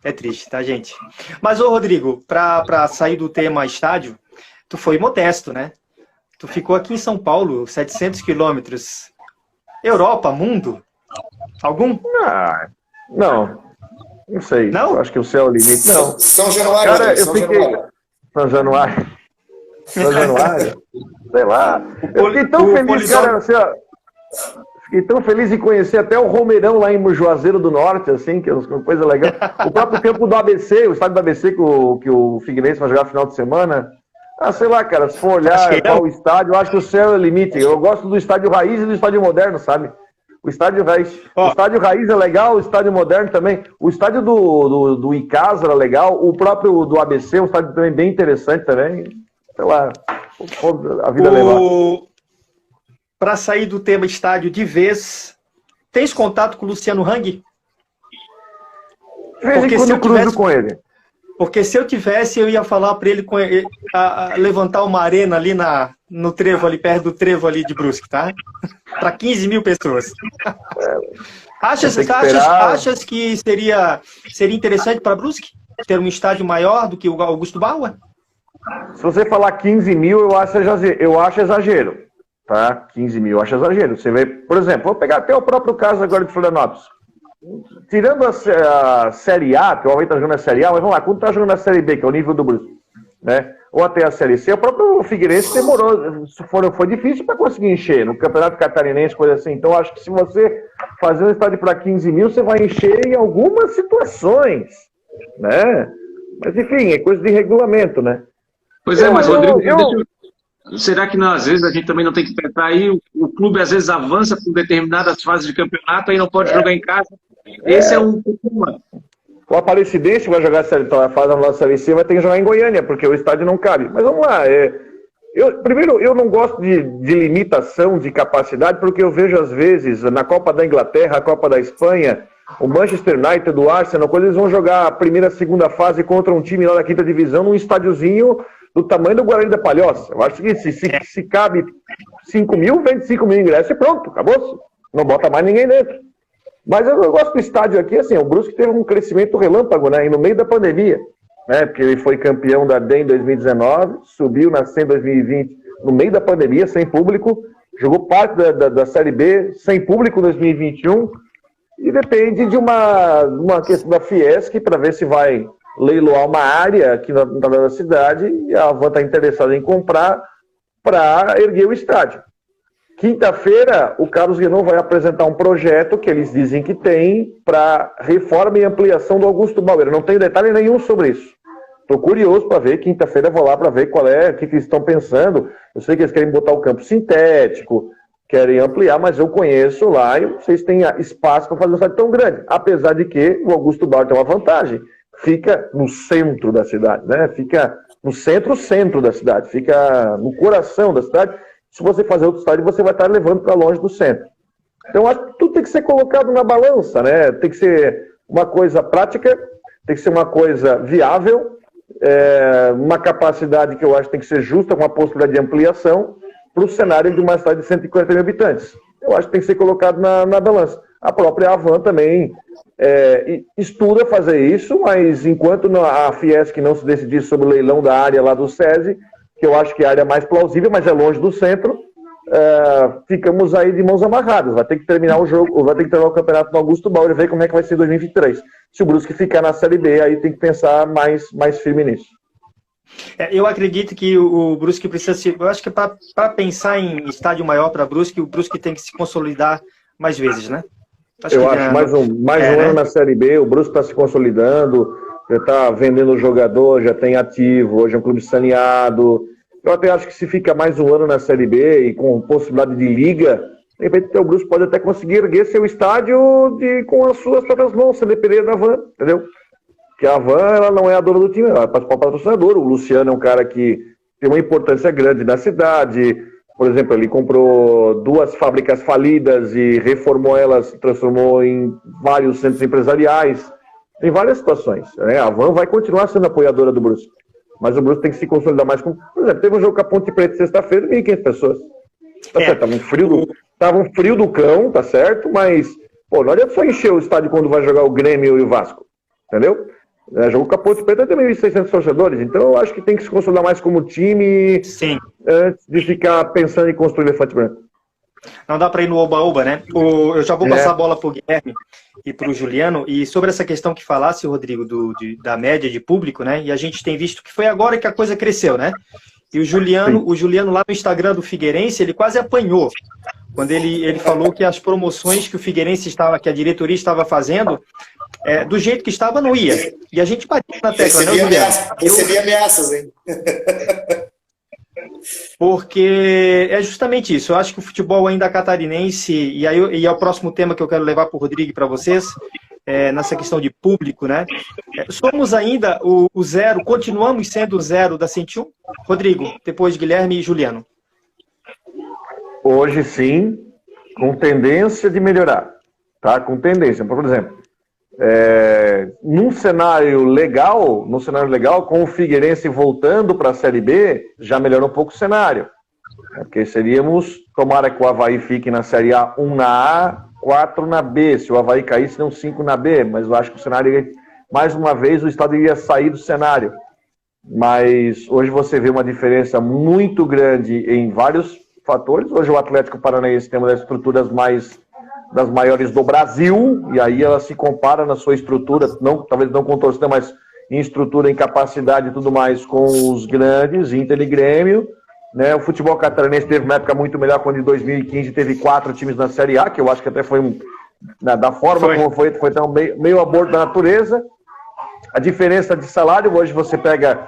É triste, tá, gente? Mas, ô Rodrigo, pra sair do tema estádio, tu foi modesto, né? Tu ficou aqui em São Paulo, 700 quilômetros. Europa, mundo? Algum? Não sei. Não? Eu acho que o céu é o limite. Não. São Januário, Cara, São Januário. São Januário. São Januário. Sei lá. Eu fiquei tão feliz, cara. Assim, ó, fiquei tão feliz em conhecer até o Romeirão lá em Juazeiro do Norte, assim, que é uma coisa legal. O próprio campo do ABC, o estádio do ABC que o Figueirense vai jogar no final de semana. Sei lá, cara, se for olhar o estádio, eu acho que o céu é o limite. Eu gosto do estádio raiz e do estádio moderno, sabe? O estádio raiz. O estádio raiz é legal, o estádio moderno também. O estádio do Icasa era legal, o próprio do ABC, um estádio também bem interessante também. Sei lá, a vida legal. Para sair do tema estádio de vez, tens contato com o Luciano Hang? De vez em quando eu cruzo com ele. Porque se eu tivesse, eu ia falar para ele levantar uma arena ali no trevo, ali perto do trevo ali de Brusque, tá? Para 15 mil pessoas. Achas que seria interessante para Brusque ter um estádio maior do que o Augusto Bauer? Se você falar 15 mil, eu acho exagero. Tá? 15 mil, eu acho exagero. Você vê, por exemplo, vou pegar até o próprio caso agora de Florianópolis. Tirando a Série A, que o Alvei está jogando a Série A, mas vamos lá, quando está jogando a Série B, que é o nível do Brusque, né? Ou até a Série C, o próprio Figueirense demorou, foi difícil para conseguir encher, no Campeonato Catarinense, coisa assim. Então, acho que se você fazer um estádio para 15 mil, você vai encher em algumas situações, né? Mas, enfim, é coisa de regulamento, né? Pois é, mas, Rodrigo, será que às vezes a gente também não tem que pensar aí, o clube às vezes avança por determinadas fases de campeonato e não pode jogar em casa? Esse é um problema. O Aparecidense vai jogar a fase da nossa Série C, vai ter que jogar em Goiânia, porque o estádio não cabe. Mas vamos lá, primeiro, eu não gosto de limitação de capacidade, porque eu vejo às vezes, na Copa da Inglaterra, a Copa da Espanha, o Manchester United, o Arsenal, quando eles vão jogar a primeira, segunda fase contra um time lá da quinta divisão, num estádiozinho do tamanho do Guarani da Palhoça. Eu acho que se cabe 5 mil, vende 5 mil ingressos e pronto, acabou-se. Não bota mais ninguém dentro. Mas eu gosto do estádio aqui, assim, o Brusque teve um crescimento relâmpago, né, no meio da pandemia, né, porque ele foi campeão da DEM em 2019, subiu na CEM em 2020, no meio da pandemia, sem público, jogou parte da Série B, sem público em 2021, e depende de uma questão da Fiesc para ver se vai leiloar uma área aqui na cidade, e a Avan está interessada em comprar para erguer o estádio. Quinta-feira, o Carlos Guénon vai apresentar um projeto que eles dizem que tem para reforma e ampliação do Augusto Bauer. Eu não tenho detalhe nenhum sobre isso. Estou curioso para ver. Quinta-feira vou lá para ver o que eles estão pensando. Eu sei que eles querem botar o campo sintético, querem ampliar, mas eu conheço lá e vocês têm espaço para fazer um estádio tão grande. Apesar de que o Augusto Bauer tem uma vantagem. Fica no centro da cidade, né? Fica no centro da cidade. Fica no coração da cidade. Se você fazer outro estádio, você vai estar levando para longe do centro. Então, acho que tudo tem que ser colocado na balança, né? Tem que ser uma coisa prática, tem que ser uma coisa viável, uma capacidade que eu acho que tem que ser justa, com a possibilidade de ampliação para o cenário de uma cidade de 140 mil habitantes. Eu acho que tem que ser colocado na balança. A própria Avan também estuda fazer isso, mas enquanto a Fiesc não se decidir sobre o leilão da área lá do SESI, que eu acho que é a área mais plausível, mas é longe do centro, ficamos aí de mãos amarradas. Vai ter que terminar o jogo, vai ter que terminar o campeonato no Augusto Bauer e ver como é que vai ser em 2023. Se o Brusque ficar na Série B, aí tem que pensar mais firme nisso. Eu acredito que o Brusque precisa se... Eu acho que para pensar em estádio maior para Brusque, o Brusque tem que se consolidar mais vezes, né? Eu acho mais um ano na Série B, o Brusque está se consolidando, já está vendendo jogador, já tem ativo, hoje é um clube saneado. Eu até acho que se fica mais um ano na Série B e com possibilidade de liga, de repente o Brusque pode até conseguir erguer seu estádio com as suas próprias mãos, sem depender da Avan, entendeu? Porque a Avan, ela não é a dona do time, ela é o patrocinador. O Luciano é um cara que tem uma importância grande na cidade, Por exemplo, ele comprou 2 fábricas falidas e reformou elas, transformou em vários centros empresariais. Tem várias situações, né? A Van vai continuar sendo apoiadora do Brusque, mas o Brusque tem que se consolidar mais. Por exemplo, teve um jogo com a Ponte Preta sexta-feira, 1.500 pessoas. Tá certo, tava um frio do cão, tá certo, mas pô, não adianta só encher o estádio quando vai jogar o Grêmio e o Vasco, entendeu? Jogo com a Ponte Preta tem 1.600 torcedores, então eu acho que tem que se consolidar mais como time. Sim. Antes de ficar pensando em construir elefante branco. Não dá para ir no oba-oba, né? Eu já vou passar a bola para o Guilherme e para o Juliano. E sobre essa questão que falasse, Rodrigo, da média de público, né? E a gente tem visto que foi agora que a coisa cresceu, né? E o Juliano lá no Instagram do Figueirense, ele quase apanhou. Quando ele falou que as promoções que o Figueirense estava, que a diretoria estava fazendo, do jeito que estava, não ia. E a gente batia na tecla, né, Juliano? Recebi ameaças, hein? Porque é justamente isso. Eu acho que o futebol ainda catarinense, e é o próximo tema que eu quero levar para o Rodrigo e para vocês, nessa questão de público, né? Somos ainda o zero, continuamos sendo o zero da 101? Rodrigo, depois Guilherme e Juliano. Hoje sim, com tendência de melhorar, tá? Com tendência. Por exemplo, num cenário legal, com o Figueirense voltando para a Série B, já melhora um pouco o cenário. Porque tomara que o Avaí fique na Série A 1 na A, 4 na B. Se o Avaí cair, seriam 5 na B. Mas eu acho que o cenário, mais uma vez, o estado iria sair do cenário. Mas hoje você vê uma diferença muito grande em vários fatores. Hoje o Atlético Paranaense tem uma das estruturas das maiores do Brasil, e aí ela se compara na sua estrutura, talvez não com torcida, mas em estrutura, em capacidade e tudo mais, com os grandes, Inter e Grêmio, né? O futebol catarinense teve uma época muito melhor, quando em 2015 teve 4 times na Série A, que eu acho que até foi da forma como foi tão meio aborto da natureza. A diferença de salário, hoje você pega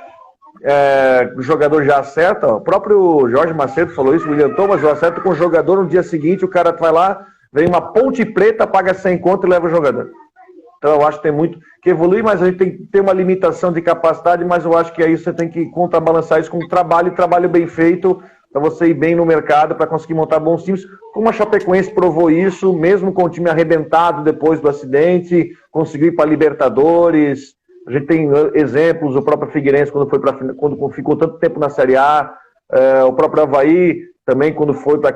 o jogador já acerta, o próprio Jorge Macedo falou isso, William Thomas, eu acerto com o jogador, no dia seguinte o cara vai lá, vem uma Ponte Preta, paga 100 conto e leva o jogador. Então eu acho que tem muito que evoluir, mas a gente tem que ter uma limitação de capacidade, mas eu acho que aí você tem que contrabalançar isso com trabalho bem feito, para você ir bem no mercado, para conseguir montar bons times. Como a Chapecoense provou isso, mesmo com o time arrebentado depois do acidente, conseguiu ir para Libertadores. A gente tem exemplos, o próprio Figueirense, quando ficou tanto tempo na Série A, o próprio Avaí, também quando foi para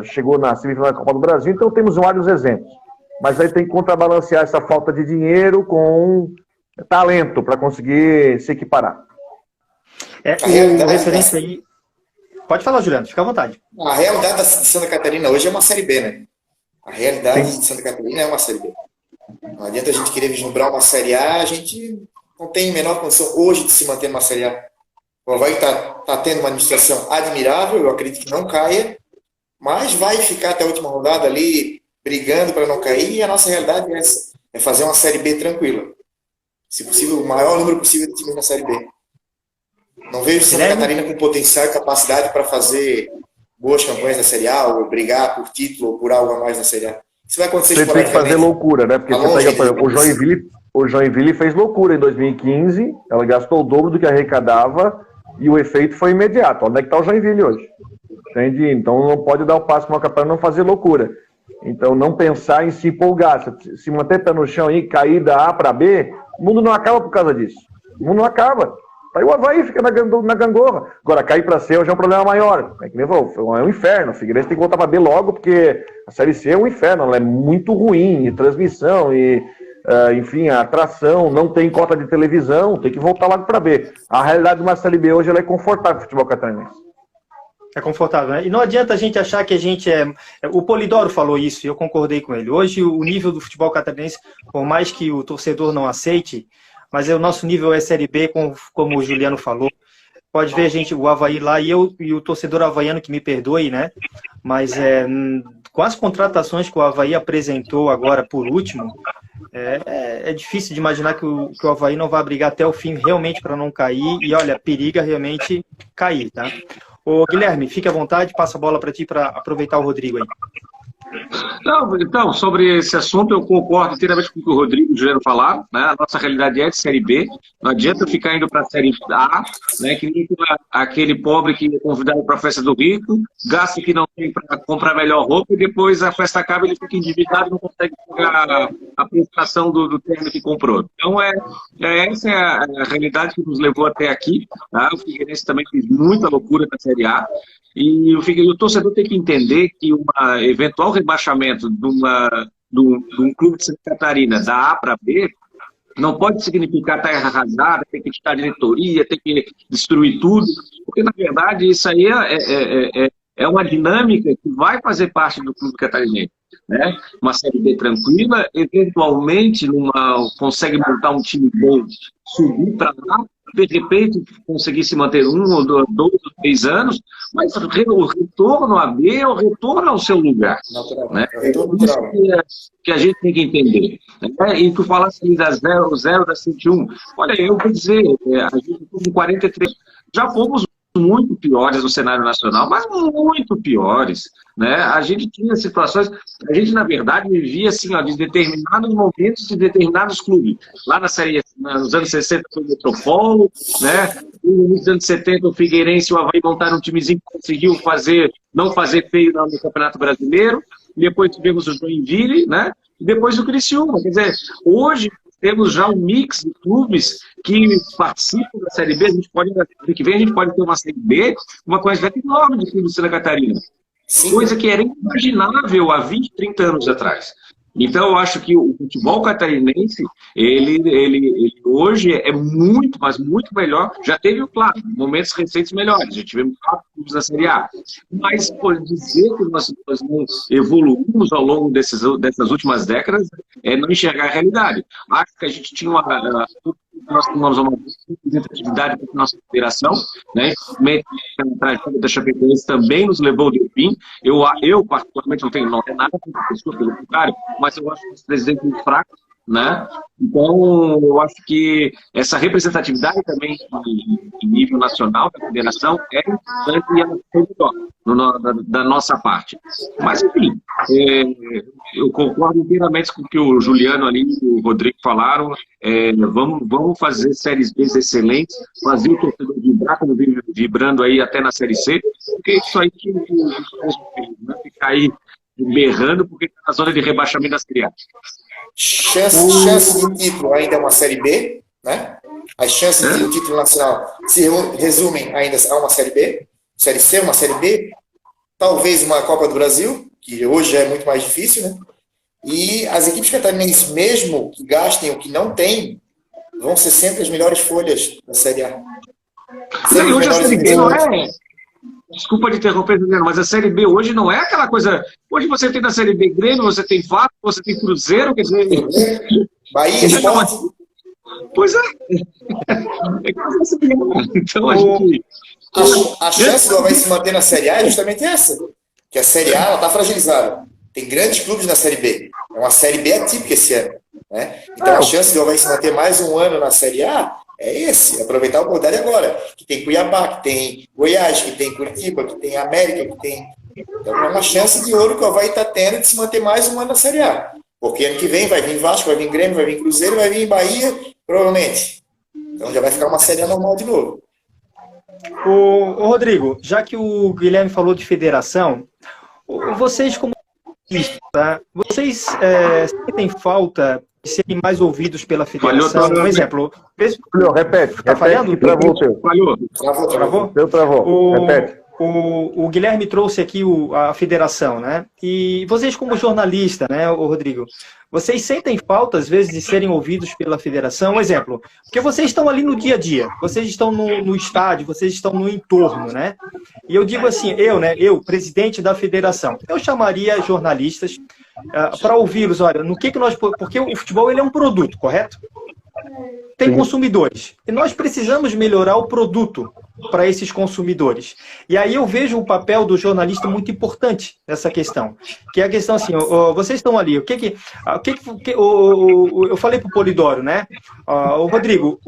chegou na semifinal da Copa do Brasil. Então temos vários exemplos. Mas aí tem que contrabalancear essa falta de dinheiro com talento para conseguir se equiparar. Referência aí. Pode falar, Juliano, fica à vontade. A realidade de Santa Catarina hoje é uma Série B, né? A realidade de Santa Catarina é uma Série B. Não adianta a gente querer vislumbrar uma Série A, a gente não tem a menor condição hoje de se manter numa Série A. O Avaí está tendo uma administração admirável, eu acredito que não caia, mas vai ficar até a última rodada ali brigando para não cair, e a nossa realidade é essa, é fazer uma Série B tranquila. Se possível, o maior número possível de times na Série B. Não vejo Santa Catarina com potencial e capacidade para fazer boas campanhas na Série A, ou brigar por título, ou por algo a mais na Série A. Isso vai acontecer você tem que fazer loucura, né? Porque você pega, por exemplo, o Joinville fez loucura em 2015, ela gastou o dobro do que arrecadava, e o efeito foi imediato. Onde é que está o Joinville hoje? Entende? Então não pode dar o passo para não fazer loucura. Então não pensar em se empolgar. Se manter pé no chão e cair da A para B, o mundo não acaba por causa disso. O mundo não acaba. Aí o Avaí fica na gangorra. Agora, cair para C hoje é um problema maior. É que nem falou, é um inferno. O Figueirense tem que voltar para B logo, porque a Série C é um inferno. Ela é muito ruim, e transmissão, e enfim, a atração, não tem cota de televisão, tem que voltar logo para B. A realidade de uma Série B hoje ela é confortável para o futebol catarinense. É confortável, né? E não adianta a gente achar que a gente O Polidoro falou isso, e eu concordei com ele. Hoje, o nível do futebol catarinense, por mais que o torcedor não aceite, mas o nosso nível é Série B, como o Juliano falou. Pode ver, gente, o Avaí lá, e o torcedor havaiano que me perdoe, né? Mas com as contratações que o Avaí apresentou agora, por último, é difícil de imaginar que o Avaí não vai brigar até o fim realmente para não cair. E olha, periga realmente cair, tá? Ô, Guilherme, fique à vontade, passa a bola para ti para aproveitar o Rodrigo aí. Não, então, sobre esse assunto, eu concordo inteiramente com o que o Rodrigo e o Juliano falaram, né? A nossa realidade é de Série B, não adianta ficar indo para a Série A, né? Que nem aquele pobre que é convidado para a festa do rico, gasta que não tem para comprar melhor roupa e depois a festa acaba e ele fica endividado e não consegue pagar a prestação do terno que comprou. Então, essa é a realidade que nos levou até aqui, tá? O Figueirense também fez muita loucura na Série A. E o torcedor tem que entender que um eventual rebaixamento de um clube de Santa Catarina da A para B não pode significar terra arrasada, tem que tirar a diretoria, tem que destruir tudo, porque na verdade isso aí é uma dinâmica que vai fazer parte do clube catarinense. Né? Uma Série B tranquila, eventualmente consegue montar um time bom, subir para lá, de repente conseguir se manter 1 ou 2 ou 3 anos, mas o retorno à B é o retorno ao seu lugar. Né? É isso que a gente tem que entender. Né? E tu falasse ali da 0 da 101, olha, eu vou dizer, a gente com 43, já fomos muito piores no cenário nacional, mas muito piores, né? A gente tinha situações, a gente na verdade vivia assim, ó, de determinados momentos de determinados clubes. Lá na série, nos anos 60 foi o Metropolo, né? No início dos anos 70 o Figueirense e o Avaí montaram um timezinho que conseguiu não fazer feio no Campeonato Brasileiro. Depois tivemos o Joinville, né? E depois o Criciúma. Quer dizer, hoje temos já um mix de clubes que participam da Série B. A gente pode, ano que vem, a gente pode ter uma Série B, uma quantidade enorme de clubes de Santa Catarina. Sim. Coisa que era inimaginável há 20, 30 anos atrás. Então, eu acho que o futebol catarinense, ele hoje é muito, mas muito melhor. Já teve, claro, momentos recentes melhores. Já tivemos 4 clubes na Série A. Mas, por dizer que nós não evoluímos ao longo dessas últimas décadas, é não enxergar a realidade. Acho que a gente tinha nós tomamos uma representatividade da nossa federação, né? A tragédia da Chapecoense também nos levou ao fim. Eu particularmente, não tenho nada contra a pessoa, pelo contrário, mas eu acho que os presidentes muito fracos, né? Então, eu acho que essa representatividade também em nível nacional da federação é importante e ela foi melhor da nossa parte. Mas, enfim, eu concordo inteiramente com o que o Juliano ali e o Rodrigo falaram. Vamos fazer séries B excelentes, fazer o torcedor vibrar como vibrando aí até na Série C, porque isso aí que não ficar aí berrando porque está na zona de rebaixamento das crianças. Chance de título ainda é uma Série B, né? As chances de título nacional se resumem ainda a uma Série B, Série C, uma Série B, talvez uma Copa do Brasil, que hoje é muito mais difícil, né? E as equipes catarinenses, mesmo que gastem o que não tem, vão ser sempre as melhores folhas da Série A. E hoje a Série B não é... Desculpa de interromper, Juliano, mas a Série B hoje não é aquela coisa... Hoje você tem na Série B Grêmio, você tem Vasco, você tem Cruzeiro, quer dizer... Bahia, Sport. Pois é. É quase assim. Então a gente... A chance do Avaí se manter na Série A é justamente essa. Que a Série A está fragilizada. Tem grandes clubes na Série B. É uma Série B atípica esse ano. Né? Então a chance do Avaí se manter mais um ano na Série A é aproveitar a oportunidade agora. Que tem Cuiabá, que tem Goiás, que tem Curitiba, que tem América, que tem... Então é uma chance de ouro que o Avaí está tendo de se manter mais um ano na Série A. Porque ano que vem vai vir Vasco, vai vir Grêmio, vai vir Cruzeiro, vai vir Bahia, provavelmente. Então já vai ficar uma Série A normal de novo. Ô Rodrigo, já que o Guilherme falou de federação, vocês como tá? Vocês sentem falta de serem mais ouvidos pela federação? Um exemplo. Repete. Tá falhando? Travou o teu. Travou? Travou. Repete. O Guilherme trouxe aqui a federação, né? E vocês como jornalista, né, o Rodrigo, vocês sentem falta, às vezes, de serem ouvidos pela federação? Um exemplo, porque vocês estão ali no dia a dia, vocês estão no estádio, vocês estão no entorno, né? E eu digo assim, eu, presidente da federação, eu chamaria jornalistas para ouvi-los, olha, no que nós... Porque o futebol ele é um produto, correto? Tem consumidores. E nós precisamos melhorar o produto para esses consumidores. E aí eu vejo o papel do jornalista muito importante nessa questão. Que é a questão assim, vocês estão ali, eu falei para o Polidoro, né? O Rodrigo,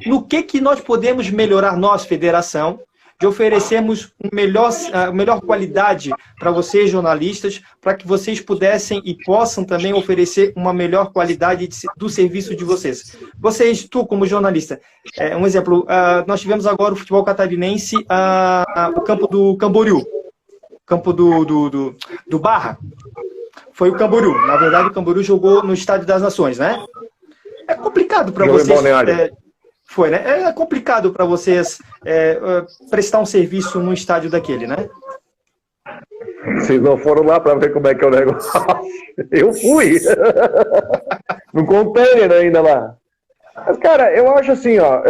no que nós podemos melhorar, nós, federação, de oferecermos a melhor qualidade para vocês, jornalistas, para que vocês pudessem e possam também oferecer uma melhor qualidade do serviço de vocês. Vocês, tu como jornalista, um exemplo, nós tivemos agora o futebol catarinense, o campo do Camboriú, campo do Barra, foi o Camboriú. Na verdade, o Camboriú jogou no Estádio das Nações, né? É complicado para vocês. Foi, né? É complicado para vocês prestar um serviço num estádio daquele, né? Vocês não foram lá para ver como é que é o negócio. Eu fui. No container ainda lá. Mas, cara, eu acho assim, ó,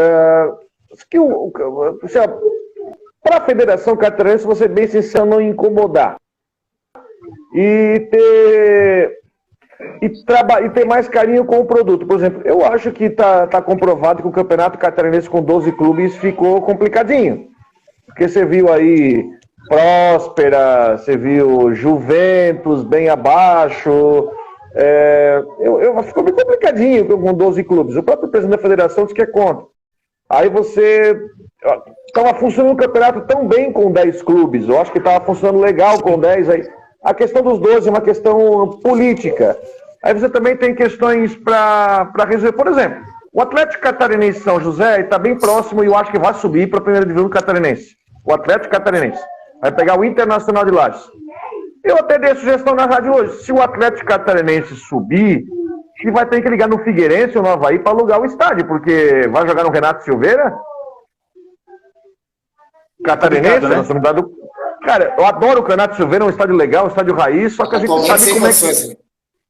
que para a Federação Catarinense, vou ser bem sincero, não incomodar. E ter mais carinho com o produto. Por exemplo, eu acho que tá comprovado que o Campeonato Catarinense com 12 clubes ficou complicadinho. Porque você viu aí Próspera, você viu Juventus bem abaixo. Ficou bem complicadinho com 12 clubes. O próprio presidente da federação disse que é contra. Aí você... Estava funcionando o campeonato tão bem com 10 clubes. Eu acho que estava funcionando legal com 10 aí. A questão dos 12 é uma questão política. Aí você também tem questões para resolver. Por exemplo, o Atlético Catarinense São José está bem próximo e eu acho que vai subir para a primeira divisão do Catarinense. O Atlético Catarinense vai pegar o Internacional de Lages. Eu até dei a sugestão na rádio hoje. Se o Atlético Catarinense subir, ele vai ter que ligar no Figueirense ou no Avaí para alugar o estádio, porque vai jogar no Renato Silveira? Catarinense, né? Cara, eu adoro o Renato Silveira, é um estádio legal, um estádio raiz, só que a gente sabe como é que...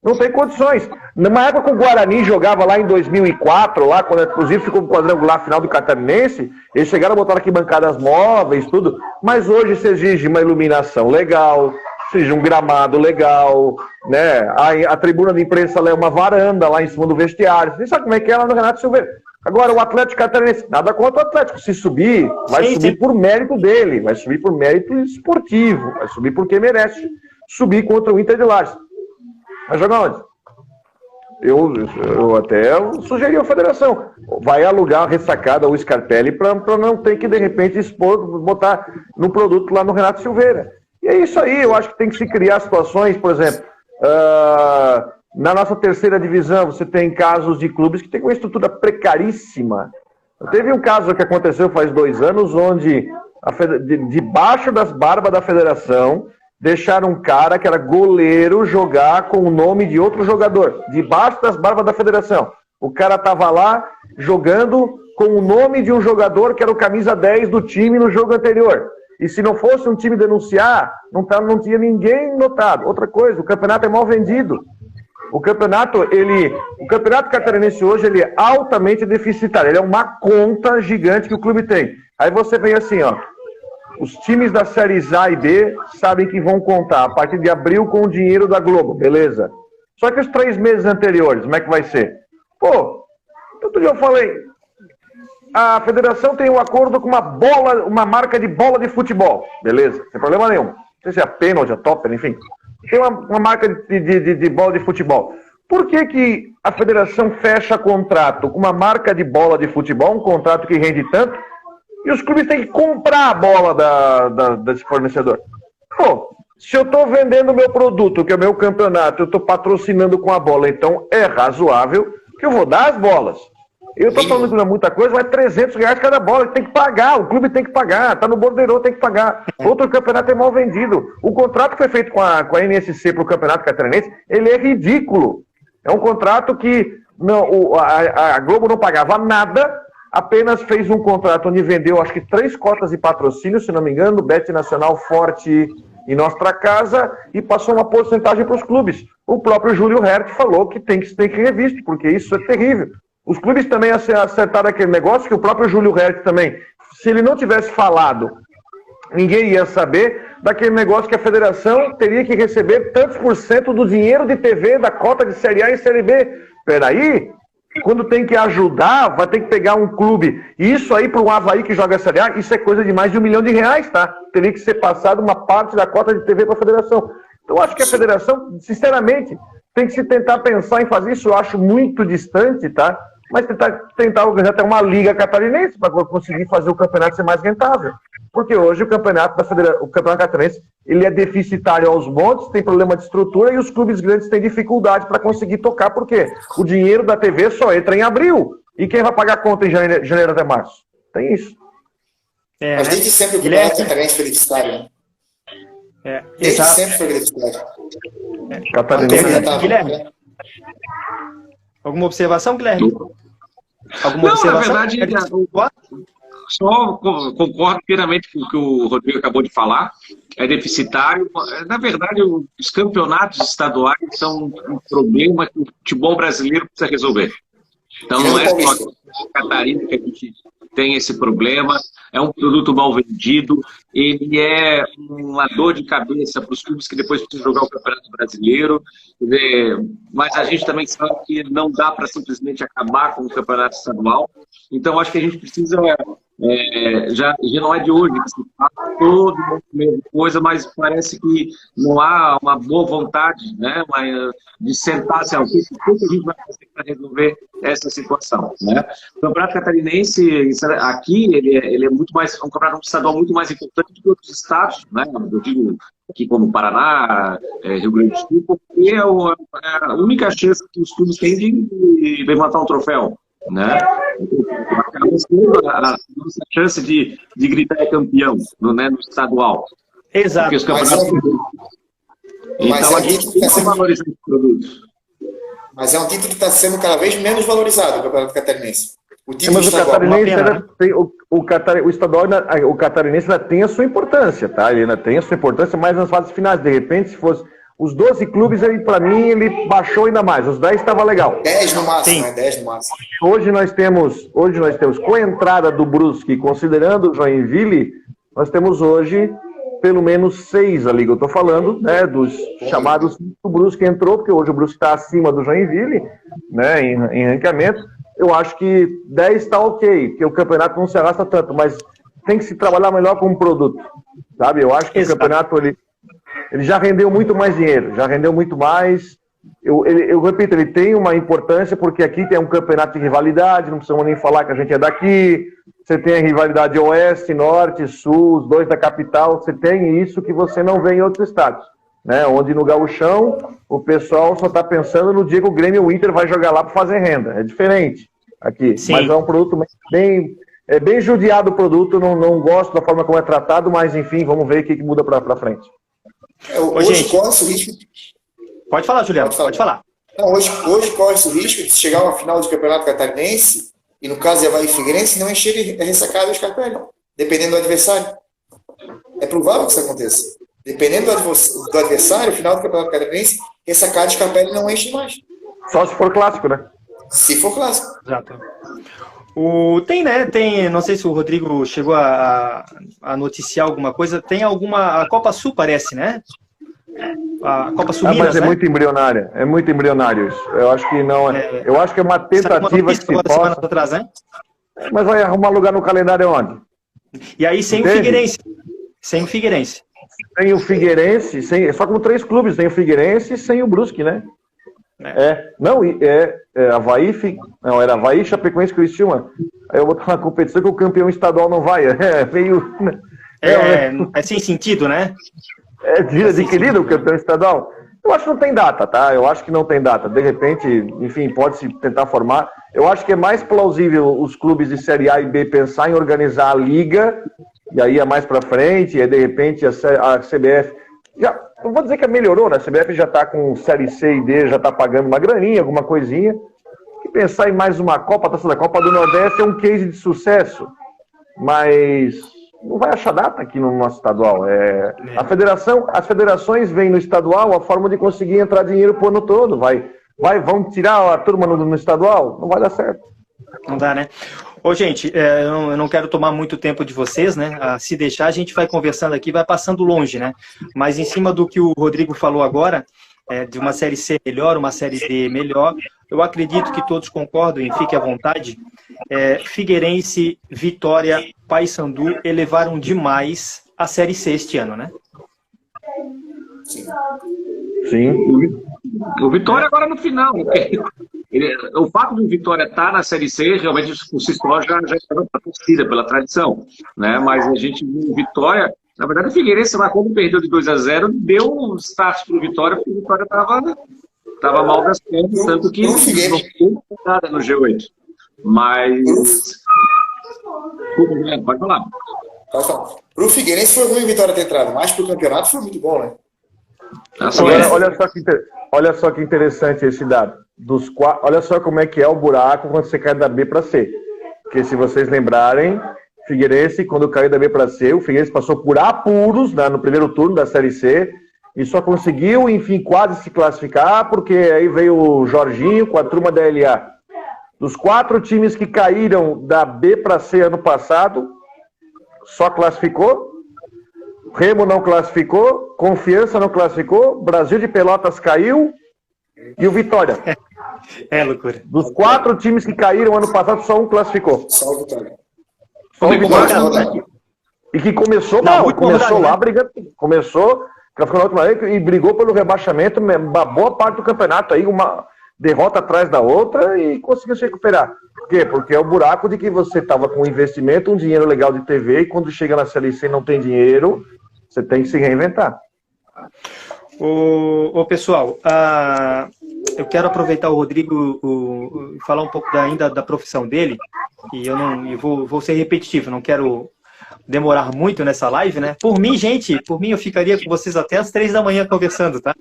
Não tem condições. Numa época que o Guarani jogava lá em 2004, lá, quando inclusive ficou no quadrangular final do Catarinense, eles chegaram a botar arquibancadas móveis, tudo, mas hoje se exige uma iluminação legal, se exige um gramado legal, né? A tribuna de imprensa é uma varanda lá em cima do vestiário. Você sabe como é que é lá no Renato Silveira. Agora, o Atlético Catarinense, nada contra o Atlético. Se subir, vai subir por mérito dele, vai subir por mérito esportivo, vai subir porque merece subir contra o Inter de Lages. Vai jogar onde? Eu até sugeri à federação. Vai alugar a ressacada, o Scarpelli, para não ter que, de repente, botar no produto lá no Renato Silveira. E é isso aí, eu acho que tem que se criar situações, por exemplo, na nossa terceira divisão, você tem casos de clubes que têm uma estrutura precaríssima. Teve um caso que aconteceu faz 2 anos, onde debaixo das barbas da federação, deixaram um cara que era goleiro jogar com o nome de outro jogador, debaixo das barbas da federação. O cara estava lá jogando com o nome de um jogador que era o camisa 10 do time no jogo anterior. E se não fosse um time denunciar, não tinha ninguém notado. Outra coisa, o campeonato é mal vendido. O campeonato catarinense hoje ele é altamente deficitário. Ele é uma conta gigante que o clube tem. Aí você vem assim, ó. Os times das séries A e B sabem que vão contar a partir de abril com o dinheiro da Globo, beleza. Só que os 3 meses anteriores, como é que vai ser? Pô, outro dia eu falei, a federação tem um acordo com uma marca de bola de futebol, beleza, sem problema nenhum. Não sei se é a Pênalti, a Topper, enfim. Tem uma marca de bola de futebol. Por que a federação fecha contrato com uma marca de bola de futebol, um contrato que rende tanto, e os clubes têm que comprar a bola desse fornecedor? Pô, se eu estou vendendo o meu produto, que é o meu campeonato, eu estou patrocinando com a bola, então é razoável que eu vou dar as bolas. Eu estou falando que não é muita coisa, mas R$300 cada bola, tem que pagar, o clube tem que pagar, está no bordeiro, tem que pagar. Outro campeonato é mal vendido. O contrato que foi feito com a NSC para o Campeonato Catarinense, ele é ridículo. É um contrato que a Globo não pagava nada, apenas fez um contrato onde vendeu, acho que 3 cotas de patrocínio, se não me engano, Bet Nacional, Forte e Nossa Casa, e passou uma porcentagem para os clubes. O próprio Júlio Hertz falou que tem que revisto, porque isso é terrível. Os clubes também acertaram aquele negócio que o próprio Júlio Hertz também, se ele não tivesse falado, ninguém ia saber daquele negócio que a federação teria que receber tantos % do dinheiro de TV da cota de Série A e Série B. Peraí, quando tem que ajudar, vai ter que pegar um clube. E isso aí para um Avaí que joga a Série A, isso é coisa de mais de R$1 milhão, tá? Teria que ser passado uma parte da cota de TV para a federação. Então, acho que a federação, sinceramente, tem que se tentar pensar em fazer isso. Eu acho muito distante, tá? mas tentar organizar até uma liga catarinense para conseguir fazer o campeonato ser mais rentável. Porque hoje o campeonato catarinense ele é deficitário aos montes, tem problema de estrutura e os clubes grandes têm dificuldade para conseguir tocar, porque o dinheiro da TV só entra em abril. E quem vai pagar a conta em janeiro até março? Tem isso. Mas desde sempre o campeonato catarinense foi deficitário, né? Desde sempre foi deficitário. Guilherme, alguma observação, Guilherme? Alguma observação? Na verdade, só concordo inteiramente com o que o Rodrigo acabou de falar. É deficitário. Na verdade, os campeonatos estaduais são um problema que o futebol brasileiro precisa resolver. Então, não é só Catarina que a gente tem esse problema. É um produto mal vendido, ele é uma dor de cabeça para os clubes que depois precisam jogar o Campeonato Brasileiro, mas a gente também sabe que não dá para simplesmente acabar com o Campeonato Estadual. Então, acho que a gente precisa, já não é de hoje que se fala todo mundo a mesma coisa, mas parece que não há uma boa vontade, né, de sentar assim, o que a gente vai fazer para resolver essa situação, né? O Campeonato Catarinense, aqui, ele é muito mais, um campeonato estadual muito mais importante do que outros estados, né? Eu digo aqui como Paraná, Rio Grande do Sul, porque é a única chance que os clubes têm de levantar um troféu, né? Acaba sendo a nossa chance de gritar campeão, né, no estadual. Exato. Porque os campeonatos... Então a gente tem que valorizar esse produto. Mas é um título que está sendo cada vez menos valorizado, o Campeonato Catarinense. O título mas o catarinense ainda tem a sua importância, tá? Ele ainda tem a sua importância, mas nas fases finais, de repente, se fosse os 12 clubes, para mim, ele baixou ainda mais. Os 10 estava legal. 10 no máximo, né? 10 no máximo. Hoje nós temos, com a entrada do Brusque, considerando o Joinville, nós temos hoje pelo menos 6 ali que eu estou falando, né, dos chamados o Brusque entrou, porque hoje o Brusque está acima do Joinville, né, em ranqueamento. Eu acho que 10 está ok, porque o campeonato não se arrasta tanto, mas tem que se trabalhar melhor com o produto, sabe? Eu acho que o campeonato ele já rendeu muito mais dinheiro, já rendeu muito mais. Eu repito, ele tem uma importância porque aqui tem um campeonato de rivalidade, não precisamos nem falar que a gente é daqui. Você tem a rivalidade oeste, norte, sul, os 2 da capital. Você tem isso que você não vê em outros estados, né? Onde no gauchão o pessoal só está pensando no dia que o Grêmio e o Inter vai jogar lá para fazer renda. É diferente aqui. Sim. Mas é um produto bem judiado o produto. Não gosto da forma como é tratado, mas enfim, vamos ver o que muda para frente. Hoje corre-se o risco... Pode falar, Juliano, pode falar. Não, hoje corre-se o risco de chegar a uma final de campeonato catarinense e, no caso de Avaí e Figueirense, não encher ressacado os Scarpelli, dependendo do adversário. É provável que isso aconteça. Dependendo do adversário, o final do campeonato catarinense, ressacado os Scarpelli não enche mais. Só se for clássico, né? Se for clássico. Exato. Tem, não sei se o Rodrigo chegou a noticiar alguma coisa, tem a Copa Sul parece, né? A Copa Sul Minas, mas é, né? Muito embrionário isso. Eu acho que não eu acho que é uma tentativa que se possa... atrás, né? Mas vai arrumar lugar no calendário onde? E aí sem o Figueirense. Sem o Figueirense. Sem o Figueirense, só com 3 clubes, sem o Figueirense e sem o Brusque, né? Avaí, era Avaí, Chapecoense e Criciúma. Aí eu vou botar uma competição que o campeão estadual não vai. É sem sentido, né? Adquirido o campeão estadual. Eu acho que não tem data, tá? Eu acho que não tem data. De repente, enfim, pode-se tentar formar. Eu acho que é mais plausível os clubes de Série A e B pensar em organizar a liga, e aí é mais pra frente, e aí de repente a CBF... não vou dizer que melhorou, né? A CBF já tá com Série C e D, já tá pagando uma graninha, alguma coisinha. E pensar em mais uma Copa, a Copa do Nordeste é um case de sucesso, mas... não vai achar data aqui no nosso estadual. As federações veem no estadual a forma de conseguir entrar dinheiro pro ano todo. Vão tirar a turma no estadual? Não vai dar certo. Não dá, né? Ô, gente, eu não quero tomar muito tempo de vocês, né? Se deixar, a gente vai conversando aqui, vai passando longe, né? Mas em cima do que o Rodrigo falou agora, de uma Série C melhor, uma Série D melhor, eu acredito que todos concordam e fiquem à vontade. Figueirense, Vitória, Paysandu elevaram demais a Série C este ano, né? Sim. O Vitória agora no final. O fato do Vitória estar na Série C, realmente, por si só, já estava para a torcida, pela tradição, né? Mas a gente viu Vitória... Na verdade, o Figueirense, quando perdeu de 2-0, deu um start para o Vitória, porque o Vitória estava mal das pernas, tanto que não foi nada no G8. Mas... Pode falar. Para o Figueirense foi ruim a Vitória ter entrado, mas para o campeonato foi muito bom, né? Agora, olha só que interessante esse dado. Olha só como é que é o buraco quando você cai da B para C. Porque se vocês lembrarem, Figueirense, quando caiu da B para C, o Figueirense passou por apuros, né, no primeiro turno da Série C e só conseguiu, enfim, quase se classificar, porque aí veio o Jorginho com a turma da LA. Dos 4 times que caíram da B para C ano passado, só classificou, Remo não classificou, Confiança não classificou, Brasil de Pelotas caiu e o Vitória. É loucura. Dos 4 times que caíram ano passado, só um classificou. Só o Vitória. Só o Vitória. E que começou mal, começou lá brigando, começou na última vez e brigou pelo rebaixamento, uma boa parte do campeonato aí, uma derrota atrás da outra e conseguiu se recuperar. Por quê? Porque é o buraco de que você estava com investimento, um dinheiro legal de TV, e quando chega na Série C e não tem dinheiro, você tem que se reinventar. Pessoal, eu quero aproveitar o Rodrigo e falar um pouco ainda da profissão dele, e eu vou ser repetitivo, não quero demorar muito nessa live, né? Por mim, eu ficaria com vocês até as 3 da manhã conversando, tá?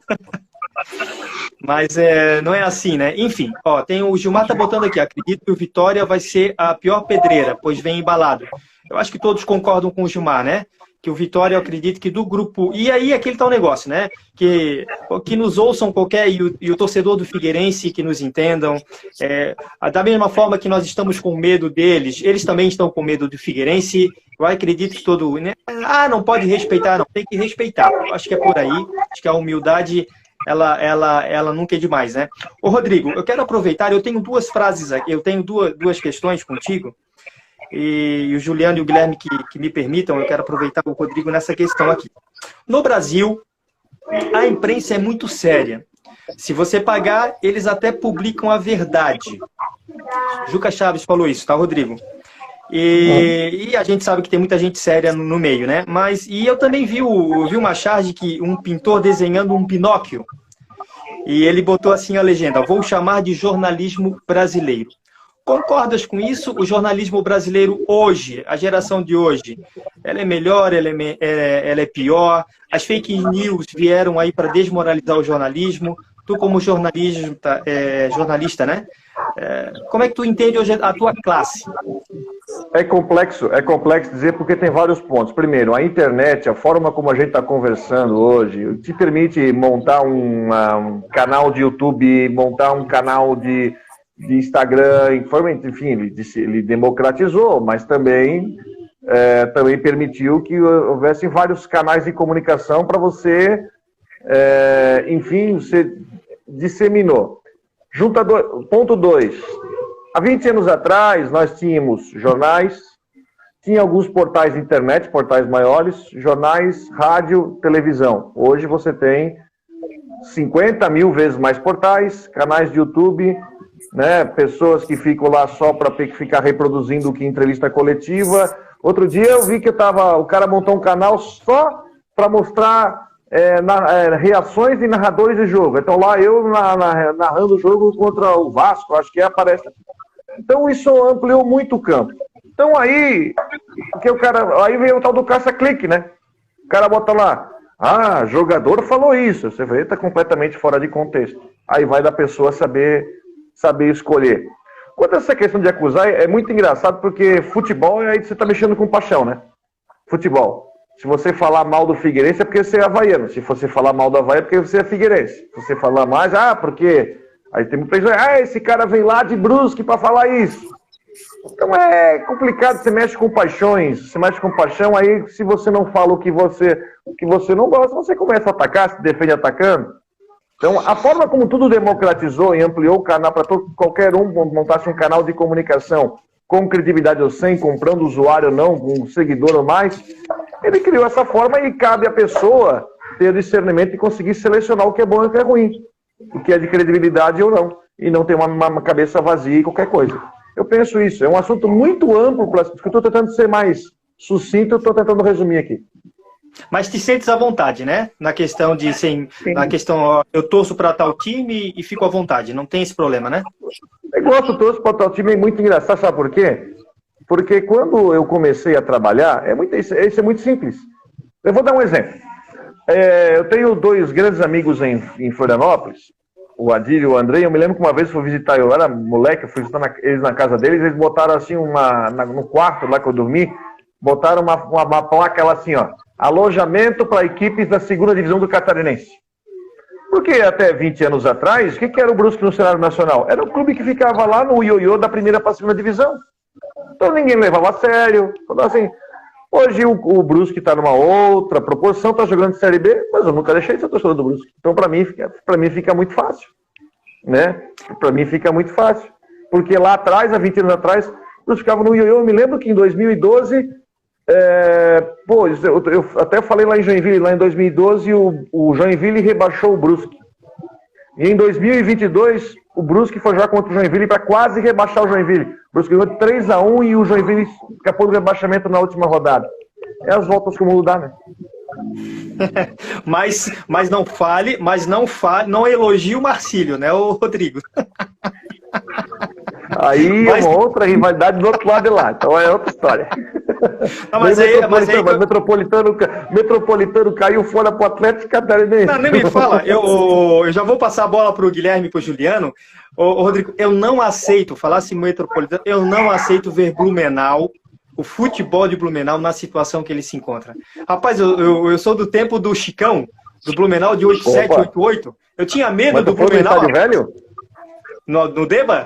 Mas não é assim, né? Enfim, ó, tem o Gilmar tá botando aqui, acredito que o Vitória vai ser a pior pedreira, pois vem embalado. Eu acho que todos concordam com o Gilmar, né? Que o Vitória, eu acredito que do grupo... E aí, aquele tal negócio, né? Que nos ouçam e o torcedor do Figueirense que nos entendam. Da mesma forma que nós estamos com medo deles, eles também estão com medo do Figueirense. Eu acredito que todo... Né? Não pode respeitar, não. Tem que respeitar. Eu acho que é por aí. Acho que a humildade... Ela nunca é demais, né? Ô, Rodrigo, eu quero aproveitar, eu tenho 2 frases aqui, eu tenho duas questões contigo, e o Juliano e o Guilherme que me permitam, eu quero aproveitar o Rodrigo nessa questão aqui. No Brasil, a imprensa é muito séria. Se você pagar, eles até publicam a verdade. Juca Chaves falou isso, tá, Rodrigo? E a gente sabe que tem muita gente séria no meio, né? E eu também vi uma charge que um pintor desenhando um Pinóquio. E ele botou assim a legenda: vou chamar de jornalismo brasileiro. Concordas com isso? O jornalismo brasileiro hoje, a geração de hoje, ela é melhor, ela é pior? As fake news vieram aí para desmoralizar o jornalismo. Tu como jornalista, né? Como é que tu entende hoje a tua classe? É complexo dizer porque tem vários pontos. Primeiro, a internet, a forma como a gente está conversando hoje, te permite montar um canal de YouTube, montar um canal de Instagram, enfim, ele democratizou, mas também permitiu que houvesse vários canais de comunicação para você, enfim, você disseminou. Ponto 2. Há 20 anos atrás, nós tínhamos jornais, tinha alguns portais de internet, portais maiores, jornais, rádio, televisão. Hoje você tem 50 mil vezes mais portais, canais de YouTube, né, pessoas que ficam lá só para ficar reproduzindo que entrevista coletiva. Outro dia eu vi que o cara montou um canal só para mostrar reações de narradores de jogo. Então lá eu narrando o jogo contra o Vasco, acho que aparece. Então isso ampliou muito o campo. Então aí vem o tal do caça-clique, né? O cara bota lá, jogador falou isso. Você vê, tá completamente fora de contexto. Aí vai da pessoa saber escolher. Quanto a essa questão de acusar, é muito engraçado, porque futebol, aí você tá mexendo com paixão, né? Futebol. Se você falar mal do Figueirense é porque você é havaiano. Se você falar mal do Havaí é porque você é figueirense. Se você falar mais, porque... Aí tem muita gente, esse cara vem lá de Brusque para falar isso. Então é complicado, você mexe com paixões. Você mexe com paixão, aí se você não fala o que você não gosta, você começa a atacar, se defende atacando. Então a forma como tudo democratizou e ampliou o canal para qualquer um montasse um canal de comunicação com credibilidade ou sem, comprando usuário ou não, com seguidor ou mais, ele criou essa forma e cabe à pessoa ter discernimento e conseguir selecionar o que é bom e o que é ruim, o que é de credibilidade ou não. e não ter uma cabeça vazia e qualquer coisa. Eu penso isso, é um assunto muito amplo, porque eu estou tentando ser mais sucinto, eu estou tentando resumir aqui. Mas te sentes à vontade, né? Na questão de, na questão, ó, eu torço para tal time e fico à vontade, não tem esse problema, né? Eu gosto, torço para tal time, é muito engraçado, sabe por quê? Porque quando eu comecei a trabalhar, isso é muito simples. Eu vou dar um exemplo. Eu tenho 2 grandes amigos em Florianópolis, o Adílio e o Andrei. Eu me lembro que uma vez eu fui visitar, eu era moleque, eu fui visitar eles na casa deles, eles botaram assim, no quarto lá que eu dormi, botaram uma placa lá assim, ó, alojamento para equipes da 2ª divisão do Catarinense. Porque até 20 anos atrás, o que era o Brusque no cenário nacional? Era um clube que ficava lá no ioiô da 1ª para a 2ª divisão. Então ninguém levava a sério. Então, assim, hoje o Brusque está numa outra proporção, está jogando de Série B, mas eu nunca deixei de ser torcedor do Brusque. Então para mim fica muito fácil, né? Para mim fica muito fácil. Porque lá atrás, há 20 anos atrás, o Brusque ficava no ioiô. Eu me lembro que em 2012... eu até falei lá em Joinville, lá em 2012 o Joinville rebaixou o Brusque. E em 2022 o Brusque foi jogar contra o Joinville para quase rebaixar o Joinville. O Brusque ganhou de 3-1 e o Joinville escapou do rebaixamento na última rodada. É as voltas que o mundo dá, né? mas não elogie o Marcílio, né, o Rodrigo? Aí é uma outra rivalidade do outro lado de lá, então é outra história. Não, Metropolitano caiu fora pro Atlético Catarinense. Não, nem me fala. Eu já vou passar a bola pro Guilherme e pro Juliano. Ô, Rodrigo, eu não aceito, falasse Metropolitano, eu não aceito ver Blumenau, o futebol de Blumenau, na situação que ele se encontra. Rapaz, eu sou do tempo do Chicão, do Blumenau de 87, 88. Eu tinha medo do Blumenau. No velho? No Deba?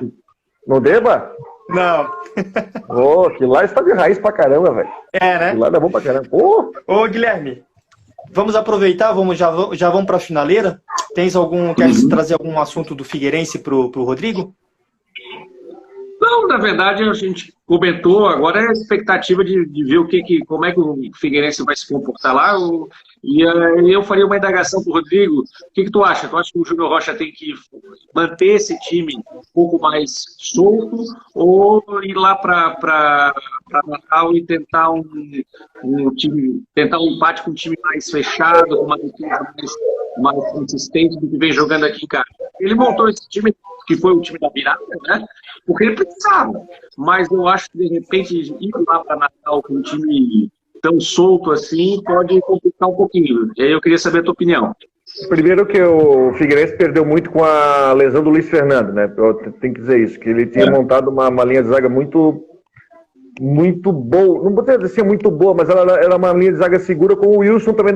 No Deba? Não. Que lá está de raiz pra caramba, velho. É, né? Que lá é bom pra caramba. Ô, Guilherme, vamos aproveitar, já vamos pra finaleira? Quer trazer algum assunto do Figueirense pro Rodrigo? Não, na verdade, a gente comentou, agora é a expectativa de ver como é que o Figueirense vai se comportar lá. E eu faria uma indagação para o Rodrigo. O que tu acha? Tu acha que o Júnior Rocha tem que manter esse time um pouco mais solto ou ir lá para Natal e tentar um empate com um time mais fechado, com uma defesa mais consistente do que vem jogando aqui em casa? Ele montou esse time, que foi o time da virada, né? Porque ele precisava. Mas eu acho que, de repente, ir lá para Natal com um time tão solto assim pode complicar um pouquinho. E aí eu queria saber a tua opinião. Primeiro que o Figueirense perdeu muito com a lesão do Luiz Fernando, né? Eu tenho que dizer isso, que ele tinha montado uma linha de zaga muito boa. Não vou dizer assim muito boa, mas ela era uma linha de zaga segura, com o Wilson também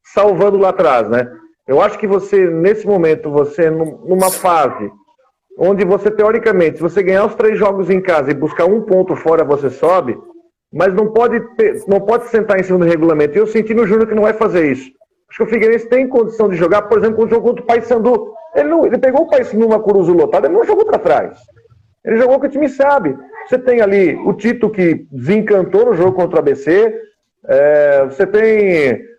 salvando lá atrás, né? Eu acho que você, nesse momento, numa fase onde você, teoricamente, se você ganhar os 3 jogos em casa e buscar um ponto fora, você sobe, mas não pode sentar em cima do regulamento. E eu senti no Júnior que não vai fazer isso. Acho que o Figueirense tem condição de jogar, por exemplo, quando jogou contra o Paysandu. Ele pegou o Paysandu numa Curuzu lotada, ele não jogou para trás. Ele jogou com o time sabe. Você tem ali o Tito, que desencantou no jogo contra o ABC. Você tem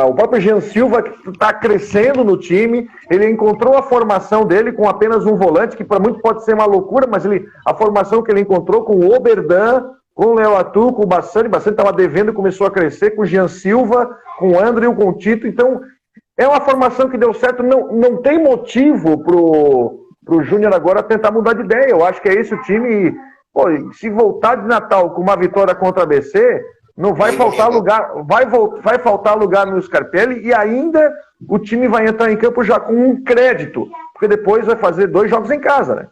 o próprio Jean Silva, que está crescendo no time. Ele encontrou a formação dele com apenas um volante, que para muito pode ser uma loucura, mas a formação que ele encontrou com o Oberdan, com o Léo Atu, com o Bassani estava devendo e começou a crescer, com o Jean Silva, com o André, com o Tito. Então, é uma formação que deu certo. Não tem motivo pro Júnior agora tentar mudar de ideia. Eu acho que é esse o time. Se voltar de Natal com uma vitória contra a ABC, não vai faltar lugar. Vai faltar lugar no Scarpelli, e ainda o time vai entrar em campo já com um crédito, porque depois vai fazer 2 jogos em casa, né?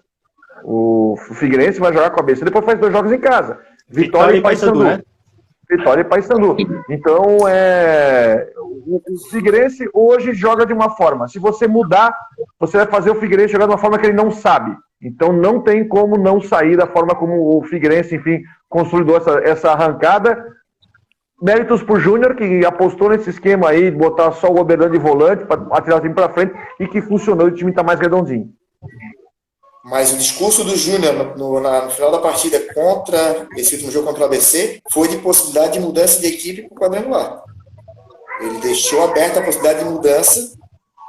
O Figueirense vai jogar com a ABC, depois faz 2 jogos em casa. Vitória e Paysandu, né? Vitória e Paysandu. Então, o Figueirense hoje joga de uma forma. Se você mudar, você vai fazer o Figueirense jogar de uma forma que ele não sabe. Então, não tem como não sair da forma como o Figueirense, enfim, consolidou essa arrancada. Méritos pro Júnior, que apostou nesse esquema aí, de botar só o Oberdan de volante para atirar o time para frente, e que funcionou, e o time está mais redondinho. Mas o discurso do Júnior no final da partida contra esse último jogo contra o ABC foi de possibilidade de mudança de equipe para o quadrangular. Ele deixou aberta a possibilidade de mudança.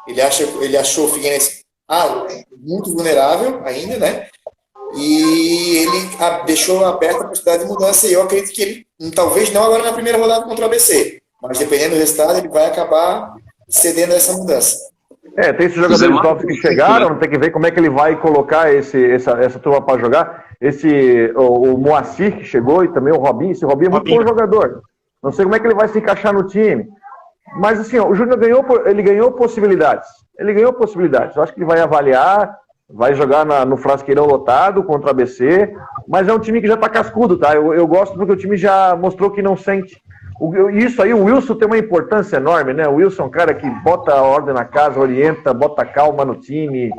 Ele achou o Figueirense muito vulnerável ainda, né? E ele deixou aberta a possibilidade de mudança, e eu acredito que ele, talvez não agora na primeira rodada contra o ABC, mas dependendo do resultado, ele vai acabar cedendo a essa mudança. Tem esses jogadores novos que chegaram, tem que ver como é que ele vai colocar essa turma para jogar. O Moacir que chegou e também o Robinho. Esse Robinho é muito bom jogador. Não sei como é que ele vai se encaixar no time. Mas assim, o Júnior ganhou possibilidades. Eu acho que ele vai avaliar, vai jogar no Frasqueirão lotado contra o ABC, mas é um time que já está cascudo, tá? Eu gosto porque o time já mostrou que não sente. Isso aí, o Wilson tem uma importância enorme, né? O Wilson é um cara que bota a ordem na casa, orienta, bota calma no time.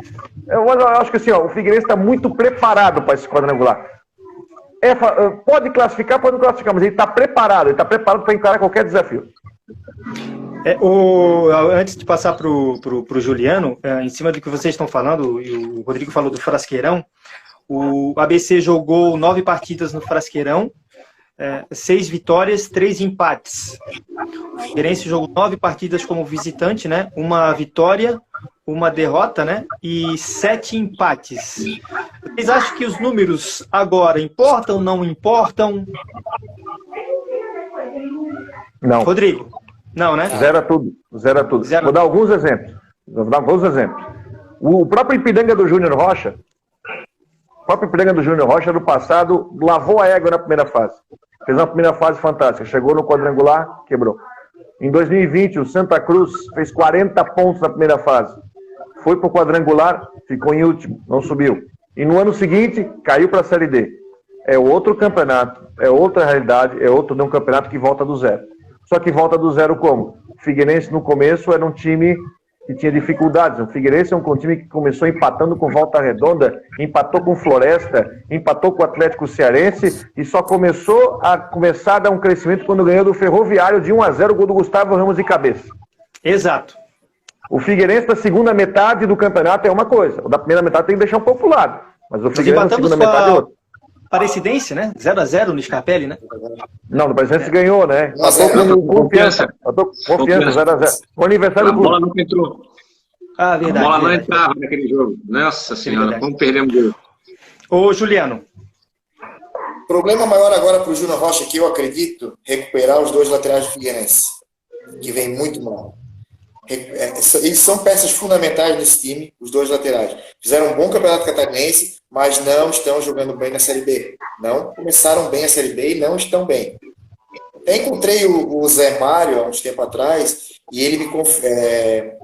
Eu acho que assim, o Figueirense está muito preparado para esse quadrangular. Pode classificar, mas ele está preparado para encarar qualquer desafio. Antes de passar para o Juliano, em cima do que vocês estão falando, e o Rodrigo falou do Frasqueirão, o ABC jogou 9 partidas no Frasqueirão, 6 vitórias, 3 empates. O Figueirense jogou 9 partidas como visitante, né? 1 vitória, 1 derrota, né? E 7 empates. Vocês acham que os números agora importam, não importam? Não. Rodrigo? Não, né? Zera tudo. Vou dar alguns exemplos. O próprio Ipiranga do Júnior Rocha, do passado, lavou a égua na primeira fase. Fez uma primeira fase fantástica. Chegou no quadrangular, quebrou. Em 2020, o Santa Cruz fez 40 pontos na primeira fase. Foi para o quadrangular, ficou em último, não subiu. E no ano seguinte, caiu para a Série D. É outro campeonato, é outra realidade, é outro um campeonato que volta do zero. Só que volta do zero como? O Figueirense, no começo, era um time que tinha dificuldades. O Figueirense é um time que começou empatando com Volta Redonda, empatou com Floresta, empatou com o Atlético Cearense e só começou a dar um crescimento quando ganhou do Ferroviário de 1-0, o gol do Gustavo Ramos de cabeça. Exato. O Figueirense da segunda metade do campeonato é uma coisa, o da primeira metade tem que deixar um pouco pro lado. Mas o Figueirense da segunda metade é outra. Aparecidense, né? 0-0 no Scarpelli, né? Não, o Aparecidense ganhou, né? Empatou com Confiança. Confiança, 0-0. Com o aniversário do clube. A bola não entrou. Verdade. A bola não entrava naquele jogo. Nossa Senhora, como perdemos o gol. Ô, Juliano. O problema maior agora para o Júnior Rocha, que eu acredito, recuperar os 2 laterais do Figueirense, que vem muito mal. Eles são peças fundamentais nesse time, os 2 laterais. Fizeram um bom campeonato catarinense, mas não estão jogando bem na Série B. Não começaram bem a Série B e não estão bem. Eu encontrei o Zé Mário há uns tempo atrás e ele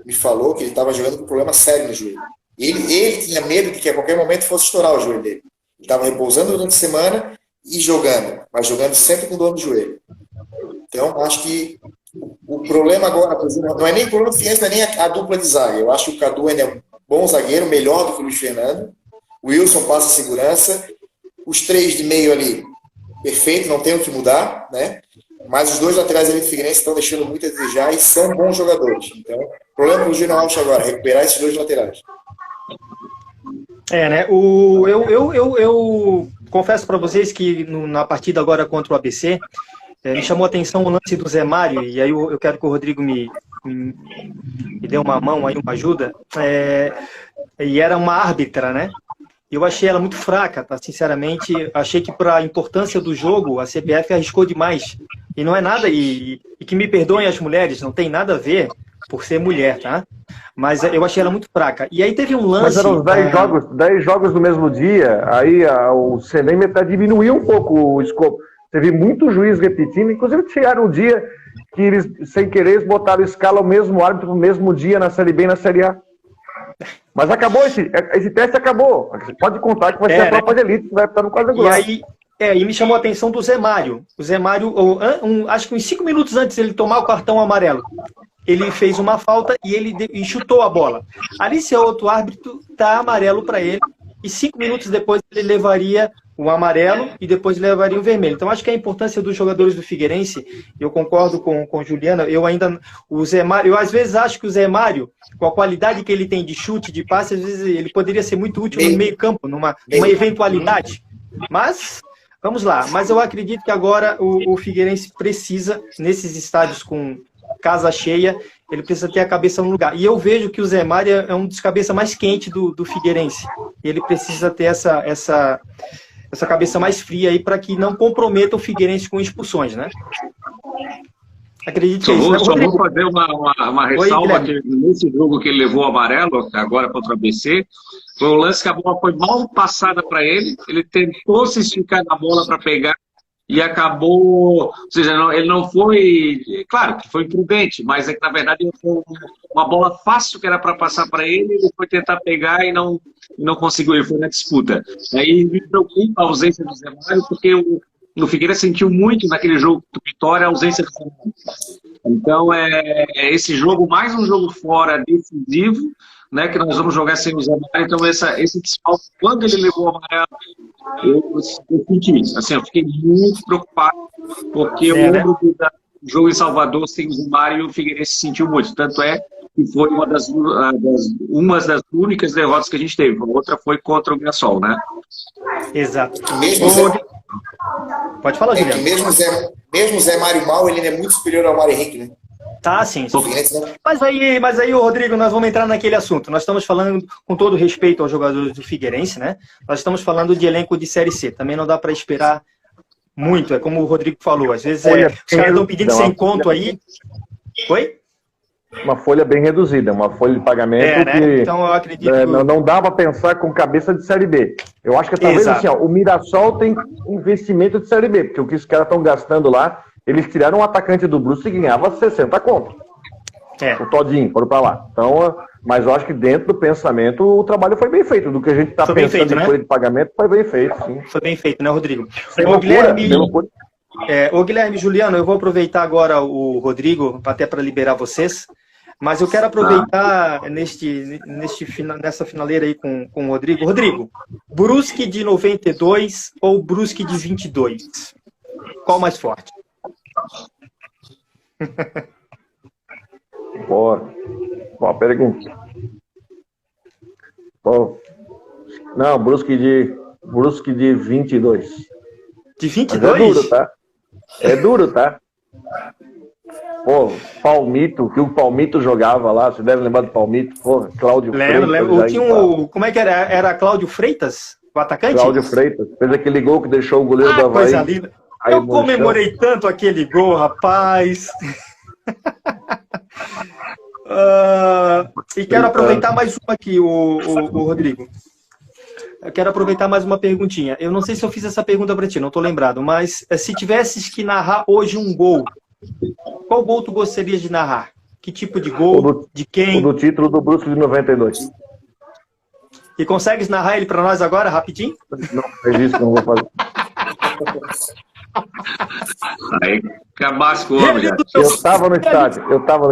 me falou que ele estava jogando com um problema sério no joelho. Ele tinha medo de que a qualquer momento fosse estourar o joelho dele. Ele estava repousando durante a semana e jogando, mas jogando sempre com dor no joelho. Então, acho que o problema agora, não é nem o problema do Figueirense, não é nem a dupla de zaga. Eu acho que o Cadu ainda é um bom zagueiro, melhor do que o Luiz Fernando. O Wilson passa segurança. Os 3 de meio ali, perfeito, não tem o que mudar, né? Mas os 2 laterais ali do Figueirense estão deixando muito a desejar e são bons jogadores. Então, o problema do Júnior Rocha agora, recuperar esses 2 laterais. Né? Eu confesso para vocês que na partida agora contra o ABC, me chamou a atenção o lance do Zé Mário, e aí eu quero que o Rodrigo me dê uma mão aí, uma ajuda. E era uma árbitra, né? Eu achei ela muito fraca, tá? Sinceramente, achei que para a importância do jogo, a CBF arriscou demais. E não é nada, e que me perdoem as mulheres, não tem nada a ver por ser mulher, tá? Mas eu achei ela muito fraca. E aí teve um lance... Mas eram 10 jogos no mesmo dia, aí o CNM até diminuiu um pouco o escopo. Teve muito juiz repetindo, inclusive chegaram um dia que eles, sem querer, botaram escala o mesmo árbitro no mesmo dia na Série B e na Série A. Mas acabou, esse teste acabou. Você pode contar que vai ser a tropa de elite que vai estar no quadrangular. E me chamou a atenção do Zé Mário. O Zé Mário, acho que uns 5 minutos antes de ele tomar o cartão amarelo, ele fez uma falta e ele chutou a bola. Ali, se é outro árbitro, dá amarelo para ele, e 5 minutos depois ele levaria o amarelo e depois levaria o vermelho. Então, acho que a importância dos jogadores do Figueirense, eu concordo com o Juliano, o Zé Mário, eu às vezes acho que o Zé Mário, com a qualidade que ele tem de chute, de passe, às vezes ele poderia ser muito útil no meio campo, numa eventualidade. Mas, vamos lá. Mas eu acredito que agora o Figueirense precisa, nesses estádios com casa cheia, ele precisa ter a cabeça no lugar. E eu vejo que o Zé Mário é um dos cabeças mais quentes do Figueirense. Ele precisa ter essa cabeça mais fria aí para que não comprometa o Figueirense com expulsões, né? Acredito que é isso, né, Só vou fazer uma ressalva que nesse jogo que ele levou o amarelo, agora contra o ABC, foi um lance que a bola foi mal passada para ele, ele tentou se esticar na bola para pegar e acabou, ou seja, ele não foi, claro que foi imprudente, mas é que na verdade foi uma bola fácil que era para passar para ele foi tentar pegar e não conseguiu, ele foi na disputa. Aí me preocupa a ausência do Zé Mário, porque o Figueirense sentiu muito naquele jogo do Vitória a ausência do Zé Mário. Então esse jogo, mais um jogo fora decisivo, né, que nós vamos jogar sem o Zé Mário. Então esse desfalque, quando ele levou o amarelo, eu senti, assim, eu fiquei muito preocupado, porque eu lembro do jogo em Salvador sem o Zé Mário e o Figueirense sentiu muito, tanto é que foi uma das únicas derrotas que a gente teve, a outra foi contra o Mirassol, né? Exato. Pode falar, Juliano. Mesmo o Zé Mário mal, ele é muito superior ao Mário Henrique, né? Tá, sim. Mas aí, Rodrigo, nós vamos entrar naquele assunto. Nós estamos falando, com todo respeito aos jogadores do Figueirense, né? Nós estamos falando de elenco de Série C. Também não dá para esperar muito. É como o Rodrigo falou. Às vezes os caras estão pedindo sem conto aí. Oi? Uma folha bem reduzida, uma folha de pagamento né? que então, eu acredito não dá para pensar com cabeça de Série B. Eu acho que talvez assim, o Mirassol tem investimento de Série B, porque o que os caras estão gastando lá, eles tiraram um atacante do Brusque e ganhava 60 conto. O Todinho, foram para lá. Então, mas eu acho que dentro do pensamento o trabalho foi bem feito. Do que a gente está pensando em folha de pagamento, foi bem feito, sim. Foi bem feito, né, Rodrigo? Ô, Guilherme, Juliano, eu vou aproveitar agora o Rodrigo, até para liberar vocês, mas eu quero aproveitar nessa finaleira aí com o Rodrigo. Rodrigo, Brusque de 92 ou Brusque de 22? Qual mais forte? Boa pergunta. Não, Brusque de 22. De 22? Mas é duro, tá? É duro, tá? Pô, Palmito, que o Palmito jogava lá, você deve lembrar do Palmito, pô, Cláudio Freitas. Lembro. Tinha como é que era? Era Cláudio Freitas, o atacante? Cláudio Freitas, fez aquele gol que deixou o goleiro do Avaí. Coisa linda. Eu comemorei tanto aquele gol, rapaz. E quero aproveitar mais uma aqui, o Rodrigo. Eu quero aproveitar mais uma perguntinha. Eu não sei se eu fiz essa pergunta para ti, não estou lembrado, mas se tivesses que narrar hoje um gol, qual gol tu gostarias de narrar? Que tipo de gol? De quem? O do título do Brusque de 92. E consegues narrar ele para nós agora, rapidinho? Não, registro, não vou fazer. Aí acabasse com o homem. Eu estava no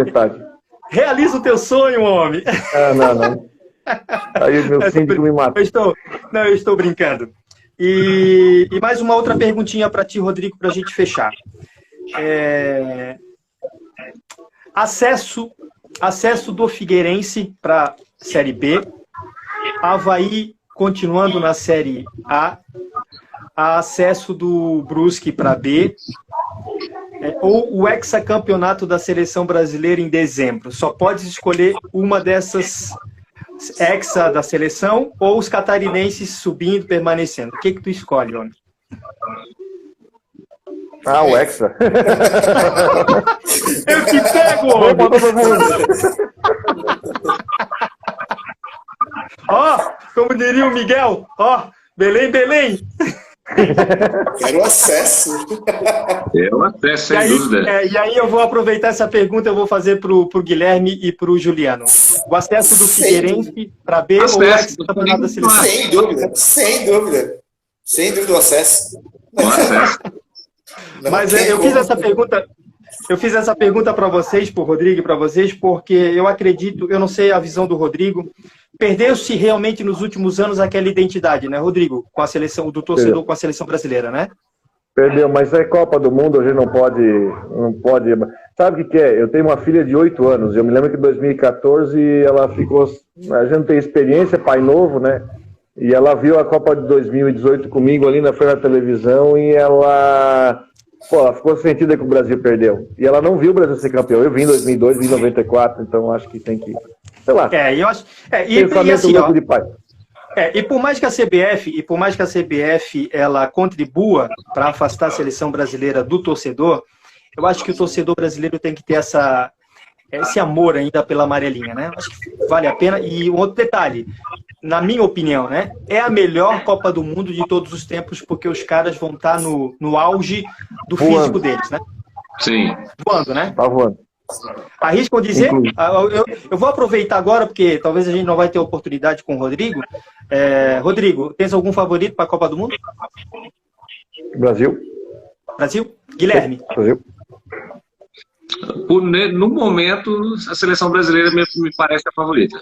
estádio. Realiza o teu sonho, homem. Não. Aí o meu síndico me mata. Eu estou brincando. E mais uma outra perguntinha para ti, Rodrigo, para a gente fechar. Acesso do Figueirense para Série B, Avaí continuando na Série A, acesso do Brusque para B, ou o hexacampeonato da Seleção Brasileira em dezembro. Só podes escolher uma dessas, hexa da seleção ou os catarinenses subindo, permanecendo. O que tu escolhe, homem? O hexa. Eu te pego, homem! Como diria o Miguel, Belém, Belém! Quero acesso. Sem dúvida. E aí eu vou aproveitar essa pergunta, eu vou fazer pro Guilherme e pro Juliano. O acesso do Figueirense para B ou o campeonato da seleção? Sem dúvida o acesso. Mas eu fiz essa pergunta para vocês, pro Rodrigo e para vocês, porque eu acredito, eu não sei a visão do Rodrigo, perdeu-se realmente nos últimos anos aquela identidade, né, Rodrigo? Com a seleção, do torcedor com a seleção brasileira, né? Perdeu, mas é Copa do Mundo, a gente não pode... Sabe o que é? Eu tenho uma filha de 8 anos, eu me lembro que em 2014 ela ficou... A gente não tem experiência, pai novo, né? E ela viu a Copa de 2018 comigo ali na frente da televisão e ela Pô, ela ficou sentida que o Brasil perdeu. E ela não viu o Brasil ser campeão. Eu vim em 2002, vim em 94, então acho que tem que... Sei lá. Eu acho... e assim, louco de pai. E por mais que a CBF ela contribua para afastar a seleção brasileira do torcedor, eu acho que o torcedor brasileiro tem que ter esse amor ainda pela amarelinha, né? Acho que vale a pena. E um outro detalhe, na minha opinião, né? É a melhor Copa do Mundo de todos os tempos, porque os caras vão estar no auge do físico deles, né? Sim. Voando, né? Tá voando. Arriscam dizer, eu vou aproveitar agora, porque talvez a gente não vai ter oportunidade com o Rodrigo. Rodrigo, tens algum favorito para a Copa do Mundo? Brasil. Brasil? Guilherme? Brasil. No momento, a seleção brasileira me parece a favorita.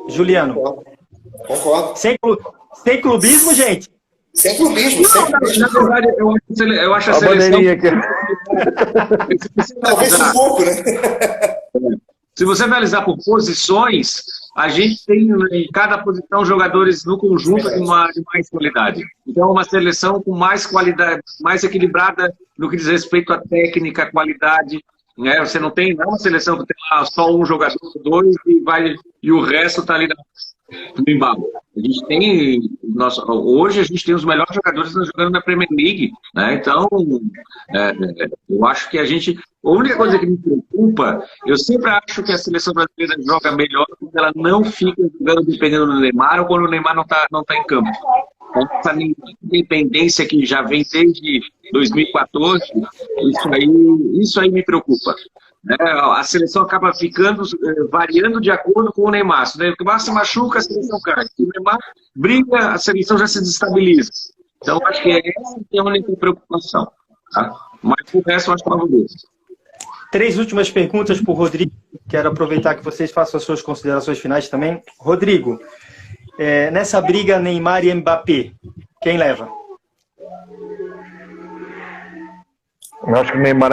Juliano? Concordo. Sem clubismo, gente? Sem clubismo, sem clubismo. Na verdade, eu acho a seleção... Talvez um pouco, né? Se você analisar por posições, a gente tem em cada posição jogadores no conjunto de mais qualidade. Então, uma seleção com mais qualidade, mais equilibrada no que diz respeito à técnica, qualidade. Né? Você não tem uma seleção que tem lá só um jogador, dois, e o resto está ali no embalo. A gente tem, hoje a gente tem os melhores jogadores jogando na Premier League, né? Então, eu acho que a única coisa que me preocupa, eu sempre acho que a seleção brasileira joga melhor quando ela não fica jogando dependendo do Neymar ou quando o Neymar não tá em campo. Então, essa independência que já vem desde 2014, isso aí me preocupa. A seleção acaba variando de acordo com o Neymar. Se o Neymar se machuca, a seleção cai. Se o Neymar briga, a seleção já se desestabiliza. Então, acho que essa é a única preocupação. Tá? Mas o resto eu acho favorito. 3 últimas perguntas para o Rodrigo. Quero aproveitar que vocês façam as suas considerações finais também. Rodrigo, nessa briga Neymar e Mbappé, quem leva? Eu acho que o Neymar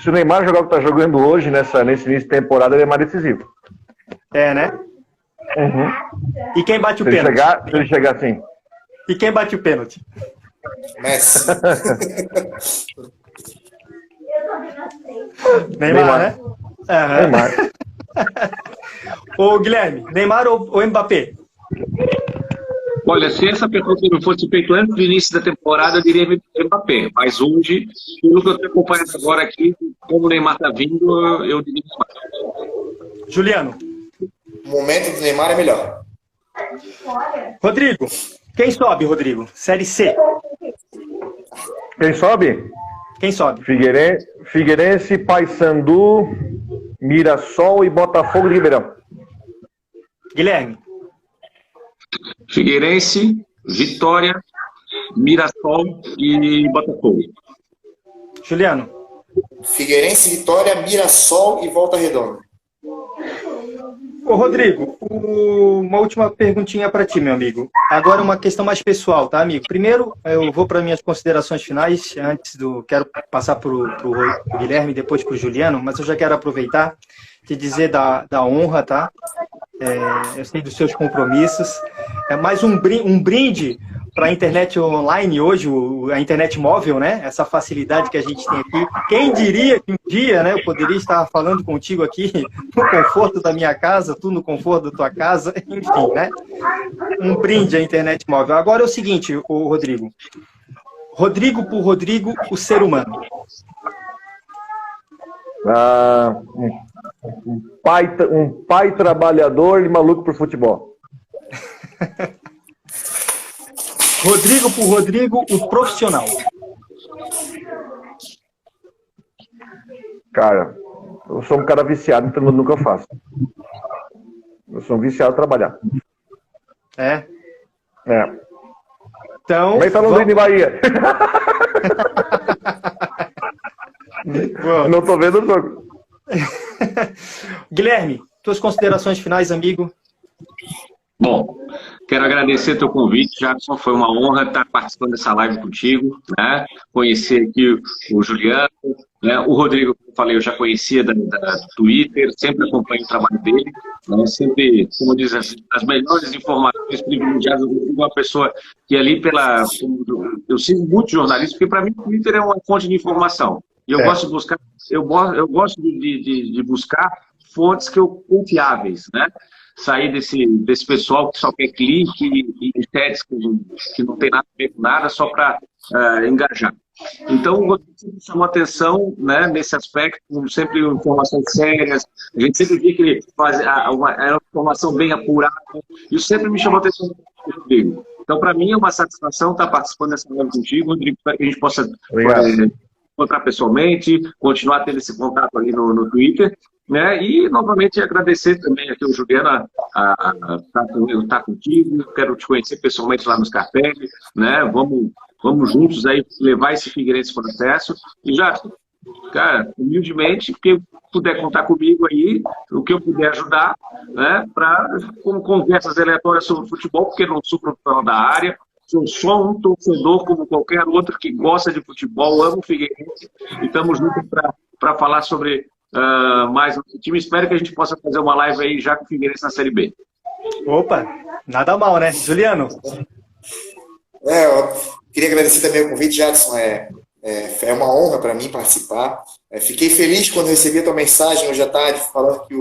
se o Neymar jogar o que está jogando hoje, nesse início de temporada, ele é mais decisivo. Né? Uhum. E quem bate o pênalti? Se ele chegar assim. E quem bate o pênalti? Messi. Neymar, né? Neymar. Ô, Guilherme, Neymar ou Mbappé? Olha, se essa pergunta não fosse feita antes do início da temporada, eu diria Mbappé. Mas hoje, pelo que eu estou acompanhando agora aqui, como o Neymar está vindo, eu diria Mbappé. Juliano? O momento do Neymar é melhor. Rodrigo, quem sobe, Rodrigo? Série C. Quem sobe? Quem sobe? Figueirense, Paysandu, Mirassol e Botafogo de Ribeirão. Guilherme? Figueirense, Vitória, Mirassol e Botafogo. Juliano? Figueirense, Vitória, Mirassol e Volta Redonda. Ô, Rodrigo, uma última perguntinha para ti, meu amigo. Agora uma questão mais pessoal, tá, amigo? Primeiro, eu vou para minhas considerações finais, quero passar para o Guilherme, depois para o Juliano, mas eu já quero aproveitar te dizer da honra, tá? Eu sei dos seus compromissos. É mais um brinde para a internet online hoje, a internet móvel, né? Essa facilidade que a gente tem aqui. Quem diria que um dia, né, eu poderia estar falando contigo aqui no conforto da minha casa, tu no conforto da tua casa, enfim, né? Um brinde à internet móvel. Agora é o seguinte, Rodrigo. Rodrigo por Rodrigo, o ser humano. Um pai trabalhador e maluco por futebol. Rodrigo por Rodrigo, o profissional. Cara, eu sou um cara viciado em tudo que eu faço. Eu sou um viciado a trabalhar. É? Então, como é que tá no Londrina e Bahia? Não tô vendo o jogo. Guilherme, tuas considerações finais, amigo? Bom, quero agradecer teu convite, Jadson. Foi uma honra estar participando dessa live contigo, né? Conhecer aqui o Juliano, né? O Rodrigo, como eu falei, eu já conhecia da Twitter, sempre acompanho o trabalho dele, né? Sempre, como diz, as melhores informações privilegiadas. Eu fui uma pessoa que ali eu sigo muitos jornalistas, porque para mim o Twitter é uma fonte de informação. E eu gosto de buscar, eu gosto de buscar fontes confiáveis, né? Sair desse pessoal que só quer clique e chats que não tem nada a ver com nada, só para engajar. Então, o Rodrigo sempre chamou atenção, né, nesse aspecto, sempre informações sérias, a gente sempre via que ele era uma informação bem apurada, e isso sempre me chamou atenção, Rodrigo. Então, para mim, é uma satisfação estar participando dessa live contigo, Rodrigo, para que a gente possa encontrar pessoalmente, continuar tendo esse contato ali no Twitter, né? E, novamente, agradecer também aqui o Juliano a estar contigo. Quero te conhecer pessoalmente lá no Scarpelli, né? Vamos juntos aí levar esse Figueirense para o processo. E já, cara, humildemente, que puder contar comigo aí, o que eu puder ajudar, né? Como conversas aleatórias sobre futebol, porque não sou profissional da área. Sou só um torcedor como qualquer outro que gosta de futebol, amo o Figueirense. E estamos juntos para falar sobre mais um time. Espero que a gente possa fazer uma live aí já com o Figueirense na Série B. Opa, nada mal, né? Juliano? Eu queria agradecer também o convite, Jadson. É uma honra para mim participar. Fiquei feliz quando recebi a tua mensagem hoje à tarde, falando que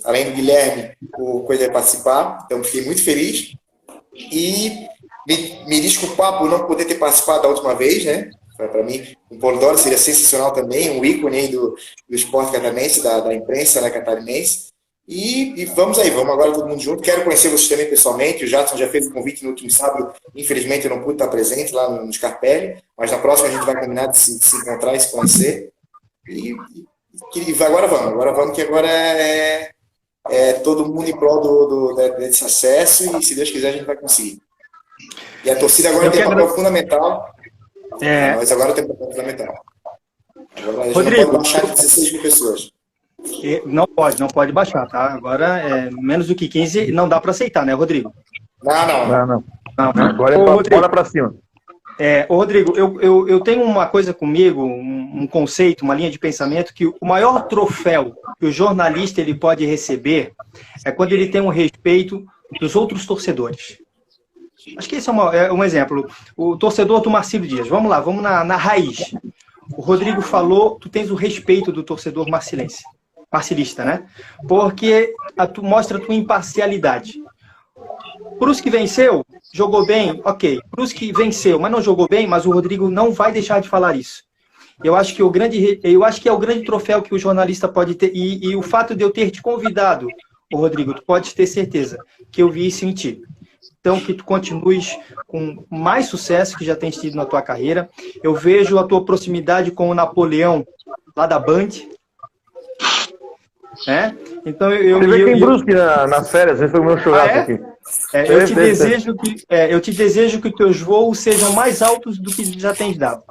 além do Guilherme, o Coisa ia participar. Então, fiquei muito feliz. E me desculpar por não poder ter participado da última vez, né? Para mim, o Polidoro seria sensacional também, um ícone aí do esporte catarinense, da imprensa, né, catarinense. E vamos aí, vamos agora todo mundo junto. Quero conhecer vocês também pessoalmente. O Jadson já fez o convite no último sábado. Infelizmente, eu não pude estar presente lá no Scarpelli, mas na próxima a gente vai combinar de se encontrar e se conhecer. E agora vamos, que agora é todo mundo em prol desse acesso, e se Deus quiser a gente vai conseguir. E a torcida agora tem um papel fundamental. Mas agora tem um papel fundamental. Agora a gente Rodrigo, não pode baixar de 16 mil pessoas. Não pode baixar, tá? Agora, menos do que 15 não dá para aceitar, né, Rodrigo? Não. Agora bora para cima. Rodrigo, eu tenho uma coisa comigo, um conceito, uma linha de pensamento, que o maior troféu que o jornalista ele pode receber é quando ele tem um respeito dos outros torcedores. Acho que esse é um exemplo. O torcedor do Marcílio Dias. Vamos lá, vamos na raiz. O Rodrigo falou, tu tens o respeito do torcedor marcilista, né? Porque tu mostra a tua imparcialidade. Brusque venceu, jogou bem, ok. Brusque venceu, mas não jogou bem, mas o Rodrigo não vai deixar de falar isso. Eu acho que é o grande troféu que o jornalista pode ter, e o fato de eu ter te convidado, Rodrigo, tu pode ter certeza que eu vi isso em ti. Então, que tu continues com mais sucesso que já tens tido na tua carreira. Eu vejo a tua proximidade com o Napoleão, lá da Band. Então, Você veio aqui em Brusque nas férias, esse foi o meu churrasco aqui. Eu te desejo que os teus voos sejam mais altos do que já tens dado.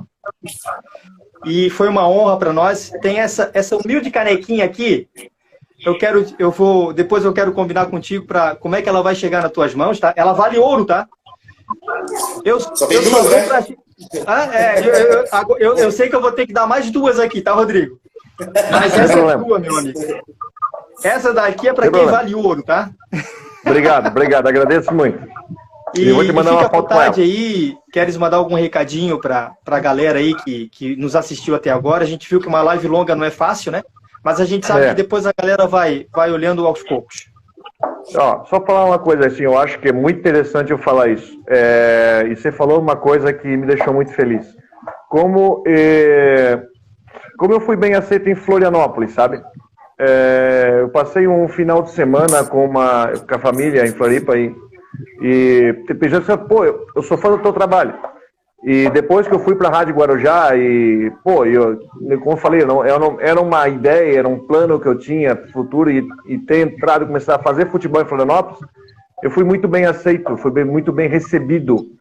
E foi uma honra para nós. Tem essa humilde canequinha aqui. Depois eu quero combinar contigo para como é que ela vai chegar nas tuas mãos, tá? Ela vale ouro, tá? Só tem duas, né? Eu sei que eu vou ter que dar mais duas aqui, tá, Rodrigo? Mas essa é tua, meu amigo. Essa daqui é para quem vale ouro, tá? Obrigado, agradeço muito. E eu vou te mandar uma foto aí. Queres mandar algum recadinho para a galera aí que nos assistiu até agora? A gente viu que uma live longa não é fácil, né? Mas a gente sabe que depois a galera vai olhando aos poucos. Só falar uma coisa assim, eu acho que é muito interessante eu falar isso. E você falou uma coisa que me deixou muito feliz. Como eu fui bem aceito em Florianópolis, sabe? Eu passei um final de semana com a família em Floripa e pensando assim, pô, eu sou fã do teu trabalho. E depois que eu fui para a Rádio Guarujá, como eu falei, era uma ideia, era um plano que eu tinha futuro, e ter entrado e começar a fazer futebol em Florianópolis, eu fui muito bem aceito, fui muito bem recebido.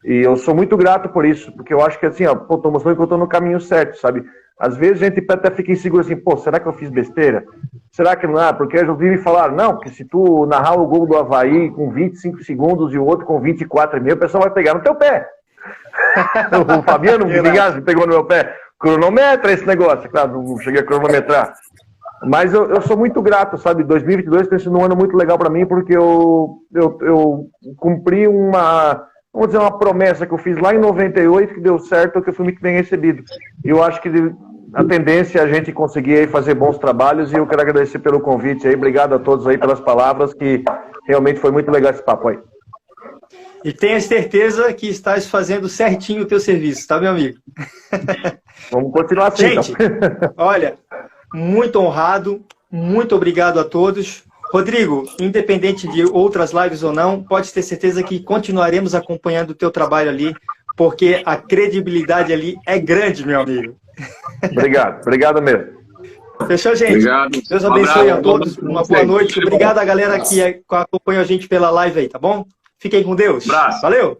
E eu sou muito grato por isso, porque eu acho que assim, tô mostrando que eu estou no caminho certo, sabe? Às vezes a gente até fica inseguro assim, pô, será que eu fiz besteira? Será que não é? Porque eu já ouvi me falar, não, porque se tu narrar o gol do Avaí com 25 segundos e o outro com 24,5, o pessoal vai pegar no teu pé. O Fabiano Vigas pegou no meu pé. Cronometra esse negócio, claro, não cheguei a cronometrar. Mas eu sou muito grato, sabe? 2022 tem sido um ano muito legal para mim, porque eu cumpri vamos dizer, uma promessa que eu fiz lá em 98, que deu certo, que eu fui muito bem recebido. E eu acho que a tendência é a gente conseguir aí fazer bons trabalhos, e eu quero agradecer pelo convite aí. Obrigado a todos aí pelas palavras, que realmente foi muito legal esse papo aí. E tenha certeza que estás fazendo certinho o teu serviço, tá, meu amigo? Vamos continuar assim, gente, então. Olha, muito honrado, muito obrigado a todos. Rodrigo, independente de outras lives ou não, pode ter certeza que continuaremos acompanhando o teu trabalho ali, porque a credibilidade ali é grande, meu amigo. Obrigado mesmo. Fechou, gente? Obrigado. Deus abençoe a todos, uma boa noite. Obrigado a galera que acompanhou a gente pela live aí, tá bom? Fiquem com Deus. Abraço. Valeu!